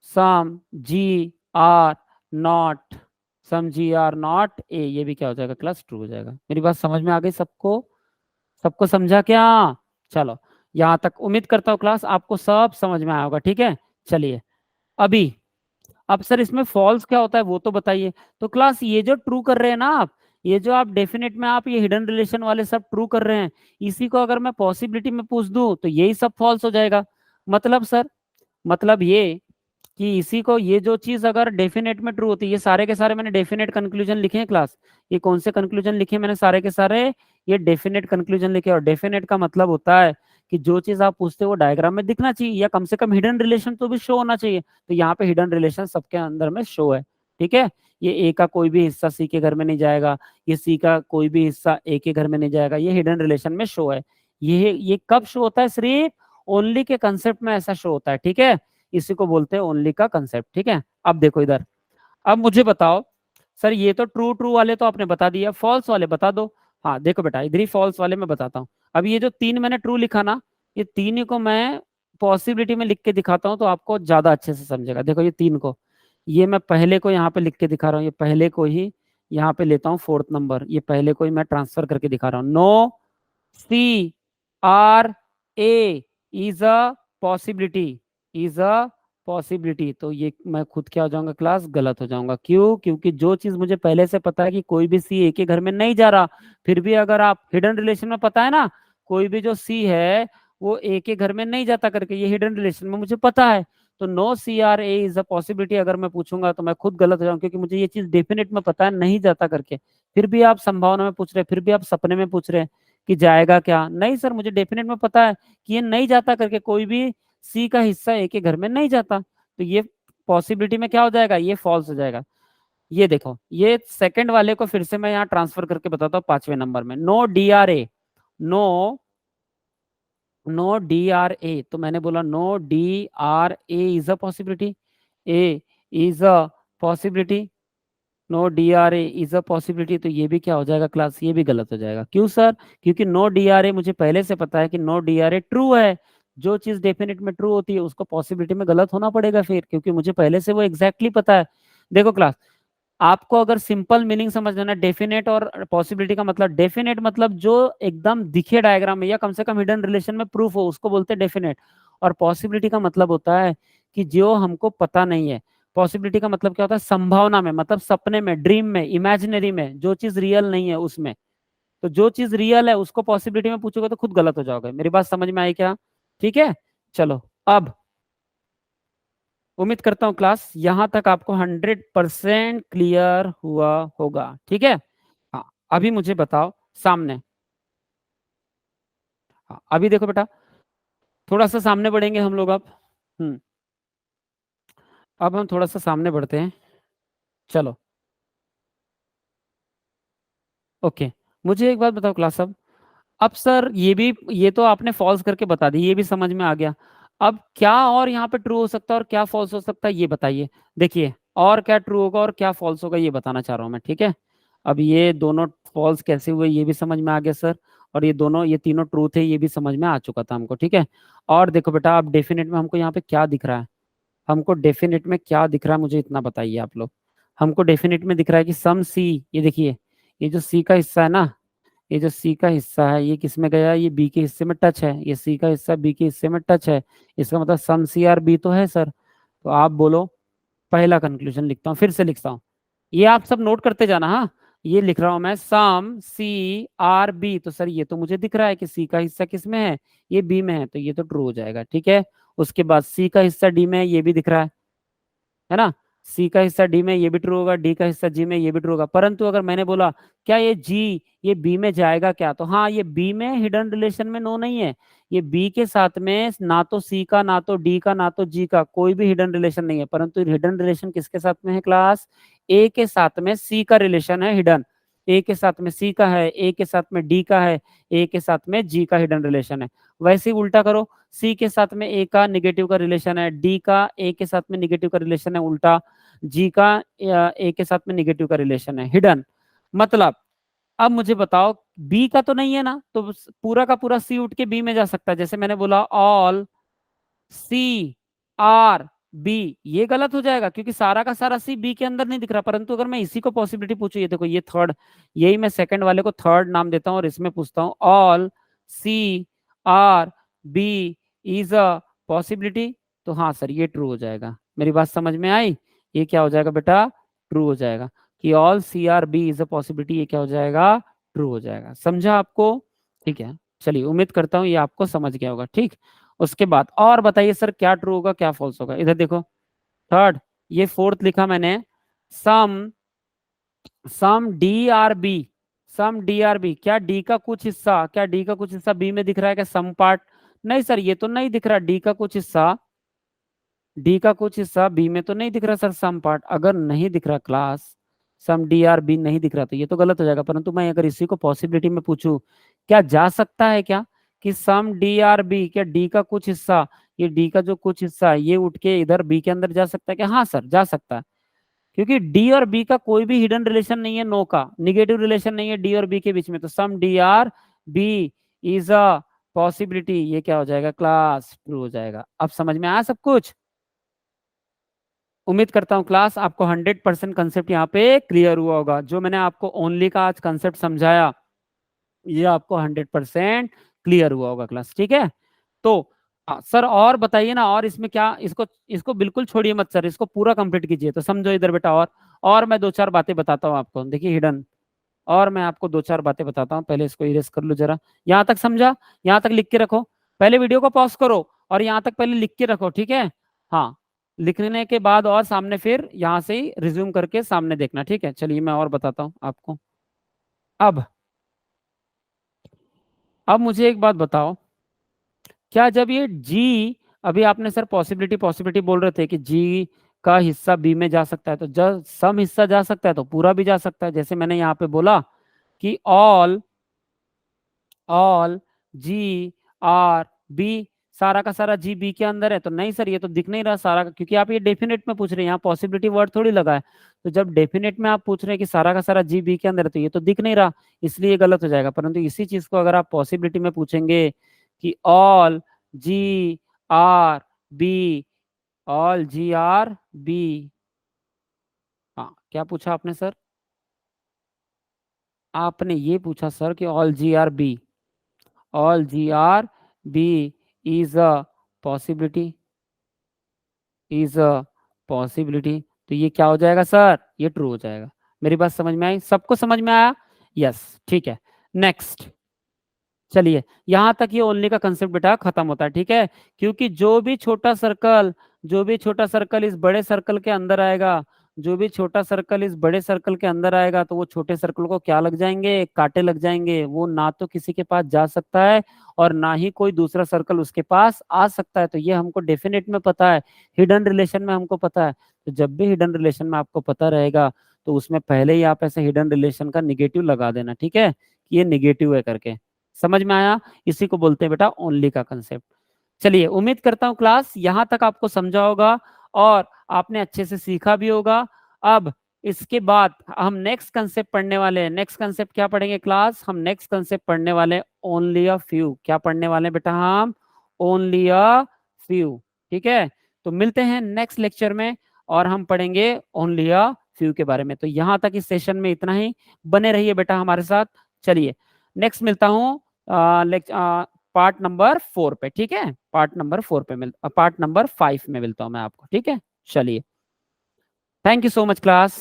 some G are not, some G are not A, ये भी क्या हो जाएगा क्लास, ट्रू हो जाएगा। मेरी बात समझ में आ गई सबको? सबको समझा क्या? चलो, यहां तक उम्मीद करता हूँ क्लास आपको सब समझ में आया होगा। ठीक है, चलिए अभी, अब सर इसमें फॉल्स क्या होता है वो तो बताइए। तो क्लास ये जो ट्रू कर रहे हैं ना आप, ये जो आप डेफिनेट में आप ये हिडन रिलेशन वाले सब ट्रू कर रहे हैं, इसी को अगर मैं पॉसिबिलिटी में पूछ दूं तो यही सब फॉल्स हो जाएगा। मतलब सर, मतलब ये कि इसी को, ये जो चीज अगर डेफिनेट में ट्रू होती है, ये सारे के सारे मैंने डेफिनेट कंक्लूजन लिखे हैं क्लास। ये कौन से कंक्लूजन लिखे हैं मैंने, सारे के सारे ये डेफिनेट कंक्लूजन लिखे। और डेफिनेट का मतलब होता है कि जो चीज आप पूछते हो वो डायग्राम में दिखना चाहिए, या कम से कम हिडन रिलेशन तो भी शो होना चाहिए। तो यहाँ पे हिडन रिलेशन सबके अंदर में शो है। ठीक है, ये ए का कोई भी हिस्सा सी के घर में नहीं जाएगा, ये सी का कोई भी हिस्सा ए के घर में नहीं जाएगा, ये हिडन रिलेशन में शो है। ये कब शो होता है, सिर्फ ओनली के कंसेप्ट में ऐसा शो होता है। ठीक है, इसी को बोलते हैं ओनली का कंसेप्ट। ठीक है, अब देखो इधर, अब मुझे बताओ सर, ये तो ट्रू ट्रू वाले तो आपने बता दिया, फॉल्स वाले बता दो। हाँ देखो बेटा, इधर ही फॉल्स वाले मैं बताता हूँ। अब ये जो 3 मैंने ट्रू लिखा ना, ये 3 ही को मैं पॉसिबिलिटी में लिख के दिखाता हूँ तो आपको ज्यादा अच्छे से समझेगा। देखो ये 3 को, ये मैं पहले को यहाँ पे लिख के दिखा रहा हूँ, ये पहले को ही यहाँ पे लेता हूँ 4th नंबर, ये पहले को ही मैं ट्रांसफर करके दिखा रहा हूँ। No C are A is a possibility, is a possibility. तो ये मैं खुद क्या हो जाऊंगा क्लास, गलत हो जाऊंगा। क्यों? क्योंकि जो चीज मुझे पहले से पता है कि कोई भी सी ए के घर में नहीं जा रहा, फिर भी अगर आप हिडन रिलेशन में पता है ना, कोई भी जो सी है वो ए के घर में नहीं जाता करके, ये हिडन रिलेशन में मुझे पता है। तो no C are A is a possibility अगर मैं पूछूंगा तो मैं खुद गलत हो जाऊंगा, क्योंकि मुझे ये चीज डेफिनेट में पता है नहीं जाता करके। फिर भी आप संभावना में पूछ रहे हैं, फिर भी आप सपने में पूछ रहे हैं कि जाएगा क्या। नहीं सर, मुझे डेफिनेट में पता है कि ये नहीं जाता करके, कोई भी सी का हिस्सा ए के घर में नहीं जाता। तो ये पॉसिबिलिटी में क्या हो जाएगा, ये फॉल्स हो जाएगा। ये देखो, ये सेकंड वाले को फिर से मैं यहाँ ट्रांसफर करके बताता हूँ 5वें नंबर में। No D are A, no no D are A, तो मैंने बोला no D are A is a possibility, A is a possibility, no D are A is a possibility. तो ये भी क्या हो जाएगा क्लास, ये भी गलत हो जाएगा। क्यों सर? क्योंकि नो डी आर ए मुझे पहले से पता है कि no D are A true है। जो चीज डेफिनेट में ट्रू होती है उसको पॉसिबिलिटी में गलत होना पड़ेगा फिर, क्योंकि मुझे पहले से वो एग्जैक्टली पता है। देखो क्लास, आपको अगर सिंपल मीनिंग समझना है डेफिनेट और पॉसिबिलिटी का, मतलब डेफिनेट मतलब जो एकदम दिखे डायग्राम में या कम से कम हिडन रिलेशन में प्रूफ हो, उसको बोलते हैं डेफिनेट। और पॉसिबिलिटी का मतलब होता है कि जो हमको पता नहीं है। पॉसिबिलिटी का मतलब क्या होता है, संभावना में, मतलब सपने में, ड्रीम में, इमेजिनरी में, जो चीज रियल नहीं है उसमें। तो जो चीज रियल है उसको पॉसिबिलिटी में पूछोगे तो खुद गलत हो जाओगे। मेरी बात समझ में आई क्या? ठीक है, चलो अब उम्मीद करता हूं क्लास यहां तक आपको 100% क्लियर हुआ होगा। ठीक है, हाँ अभी मुझे बताओ सामने। हाँ अभी देखो बेटा, थोड़ा सा सामने बढ़ेंगे हम लोग अब। हम्म, अब हम थोड़ा सा सामने बढ़ते हैं। चलो ओके, मुझे एक बात बताओ क्लास, अब सर ये भी, ये तो आपने फॉल्स करके बता दी, ये भी समझ में आ गया। अब क्या और यहाँ पे ट्रू हो सकता है और क्या फॉल्स हो सकता है ये बताइए। देखिए, और क्या ट्रू होगा और क्या फॉल्स होगा ये बताना चाह रहा हूँ मैं। ठीक है, अब ये दोनों फॉल्स कैसे हुए ये भी समझ में आ गया सर, और ये दोनों, ये तीनों ट्रू थे ये भी समझ में आ चुका था हमको। ठीक है, और देखो बेटा, अब डेफिनेट में हमको यहाँ पे क्या दिख रहा है, हमको डेफिनेट में क्या दिख रहा है मुझे इतना बताइए आप लोग। हमको डेफिनेट में दिख रहा है कि सम सी, ये देखिए, ये जो सी का हिस्सा है ना, ये जो सी का हिस्सा है ये किस में गया, ये बी के हिस्से में टच है, ये सी का हिस्सा बी के हिस्से में टच है। इसका मतलब सम सी आर बी तो है सर। तो आप बोलो, पहला कंक्लूजन लिखता हूँ, फिर से लिखता हूँ, ये आप सब नोट करते जाना। हाँ, ये लिख रहा हूँ मैं, सम सी आर बी। तो सर ये तो मुझे दिख रहा है कि सी का हिस्सा किस में है, ये बी में है, तो ये तो ट्रू हो जाएगा। ठीक है, उसके बाद सी का हिस्सा डी में है, ये भी दिख रहा है ना, सी का हिस्सा डी में, ये भी ट्रू होगा, डी का हिस्सा जी में, ये भी ट्रू होगा। परंतु अगर मैंने बोला क्या ये जी, ये बी में जाएगा क्या, तो हाँ ये बी में हिडन रिलेशन में नो नहीं है। ये बी के साथ में ना तो सी का, ना तो डी का, ना तो जी का कोई भी हिडन रिलेशन नहीं है। परंतु हिडन रिलेशन किसके साथ में है क्लास, ए के साथ में सी का रिलेशन है हिडन। ए के साथ में सी का है, ए के साथ में डी का है, ए के साथ में जी का हिडन रिलेशन है। वैसे ही उल्टा करो, सी के साथ में ए का निगेटिव का रिलेशन है, डी का ए के साथ में निगेटिव का रिलेशन है उल्टा, जी का ए के साथ में निगेटिव का रिलेशन है हिडन। मतलब अब मुझे बताओ बी का तो नहीं है ना, तो पूरा का पूरा सी उठ के बी में जा सकता है। जैसे मैंने बोला ऑल सी आर बी, ये गलत हो जाएगा क्योंकि सारा का सारा सी बी के अंदर नहीं दिख रहा। परंतु अगर मैं इसी को पॉसिबिलिटी पूछूं, ये देखो ये थर्ड, यही मैं सेकंड वाले को थर्ड नाम देता हूं और इसमें पूछता हूं all C are B is a possibility, तो हाँ सर ये ट्रू हो जाएगा। मेरी बात समझ में आई? ये क्या हो जाएगा बेटा? ट्रू हो जाएगा कि all C are B is a possibility, ये क्या हो जाएगा? ट्रू हो जाएगा। समझा आपको? ठीक है, चलिए उम्मीद करता हूँ ये आपको समझ गया होगा। ठीक, उसके बाद और बताइए सर क्या ट्रू होगा क्या फॉल्स होगा। इधर देखो थर्ड, ये फोर्थ लिखा मैंने, सम सम D are B, some D are B, क्या डी का कुछ हिस्सा, क्या डी का कुछ हिस्सा बी में दिख रहा है क्या? सम पार्ट, नहीं सर ये तो नहीं दिख रहा डी का कुछ हिस्सा, डी का कुछ हिस्सा बी में तो नहीं दिख रहा सर सम पार्ट। अगर नहीं दिख रहा class, some D are B नहीं दिख रहा तो ये तो गलत हो जाएगा। परंतु मैं अगर इसी को पॉसिबिलिटी में पूछूं, क्या जा सकता है क्या कि सम डी आर बी, क्या डी का कुछ हिस्सा, ये डी का जो कुछ हिस्सा है ये उठ के इधर बी के अंदर जा सकता है क्या? हाँ सर जा सकता है, क्योंकि डी और बी का कोई भी हिडन रिलेशन नहीं है, नो का निगेटिव रिलेशन नहीं है डी और बी के बीच में, तो some D are B is a possibility, ये क्या हो जाएगा क्लास? ट्रू हो जाएगा। अब समझ में आया सब कुछ? उम्मीद करता हूँ क्लास आपको 100% कंसेप्ट यहाँ पे क्लियर हुआ होगा। जो मैंने आपको ओनली का आज कंसेप्ट समझाया ये आपको 100% क्लियर हुआ होगा क्लास। ठीक है, तो सर और बताइए ना, और इसमें क्या, इसको इसको बिल्कुल छोड़िए मत सर, इसको पूरा कंप्लीट कीजिए। तो समझो इधर बेटा, और मैं दो चार बातें बताता हूँ आपको, देखिए हिडन, और मैं आपको दो चार बातें बताता हूँ। पहले इसको इरेज कर लो जरा, यहाँ तक समझा? यहाँ तक लिख के रखो, पहले वीडियो को पॉज करो और यहाँ तक पहले लिख के रखो, ठीक है? हाँ, लिखने के बाद और सामने फिर यहाँ से ही रिज्यूम करके सामने देखना, ठीक है? चलिए मैं और बताता हूँ आपको। अब मुझे एक बात बताओ, क्या जब ये जी, अभी आपने सर पॉसिबिलिटी पॉसिबिलिटी बोल रहे थे कि जी का हिस्सा बी में जा सकता है, तो जब सम हिस्सा जा सकता है तो पूरा भी जा सकता है। जैसे मैंने यहाँ पे बोला कि all all G are B, सारा का सारा जी बी के अंदर है, तो नहीं सर ये तो दिख नहीं रहा सारा का, क्योंकि आप ये डेफिनेट में पूछ रहे हैं, यहाँ पॉसिबिलिटी वर्ड थोड़ी लगा है। तो जब डेफिनेट में आप पूछ रहे हैं कि सारा का सारा जी बी के अंदर है, तो ये तो दिख नहीं रहा, इसलिए ये गलत हो जाएगा। परंतु इसी चीज को अगर आप पॉसिबिलिटी में पूछेंगे कि all G are B, all G are B, हाँ क्या पूछा आपने सर? आपने ये पूछा सर कि all G are B, all G are B is a possibility, is a possibility, तो ये क्या हो जाएगा सर? ये ट्रू हो जाएगा। मेरी बात समझ में आई? सबको समझ में आया? यस, ठीक है। नेक्स्ट, चलिए यहां तक ये ओनली का कंसेप्ट बेटा खत्म होता है, ठीक है? क्योंकि जो भी छोटा सर्कल, जो भी छोटा सर्कल इस बड़े सर्कल के अंदर आएगा, जो भी छोटा सर्कल इस बड़े सर्कल के अंदर आएगा, तो वो छोटे सर्कल को क्या लग जाएंगे? कांटे लग जाएंगे। वो ना तो किसी के पास जा सकता है और ना ही कोई दूसरा सर्कल उसके पास आ सकता है। तो ये हमको डेफिनेट में पता है, हिडन रिलेशन में हमको पता है। तो जब भी हिडन रिलेशन में आपको पता रहेगा, तो उसमें पहले ही आप ऐसे हिडन रिलेशन का निगेटिव लगा देना, ठीक है? कि ये निगेटिव है करके। समझ में आया? इसी को बोलते हैं बेटा ओनली का कंसेप्ट। चलिए उम्मीद करता हूं क्लास यहां तक आपको समझा होगा और आपने अच्छे से सीखा भी होगा। अब इसके बाद हम नेक्स्ट कंसेप्ट पढ़ने वाले हैं। नेक्स्ट कंसेप्ट क्या पढ़ेंगे क्लास? हम नेक्स्ट कंसेप्ट पढ़ने वाले हैं ओनली अ फ्यू। क्या पढ़ने वाले हैं बेटा हम? ओनली अ फ्यू, ठीक है? तो मिलते हैं नेक्स्ट लेक्चर में और हम पढ़ेंगे ओनली अ फ्यू के बारे में। तो यहां तक इस सेशन में इतना ही, बने रहिए बेटा हमारे साथ। चलिए नेक्स्ट मिलता हूँ पार्ट नंबर 4 पे, ठीक है? पार्ट नंबर 4 पे पार्ट नंबर 5 में मिलता हूं मैं आपको, ठीक है? चलिए, thank you so much class.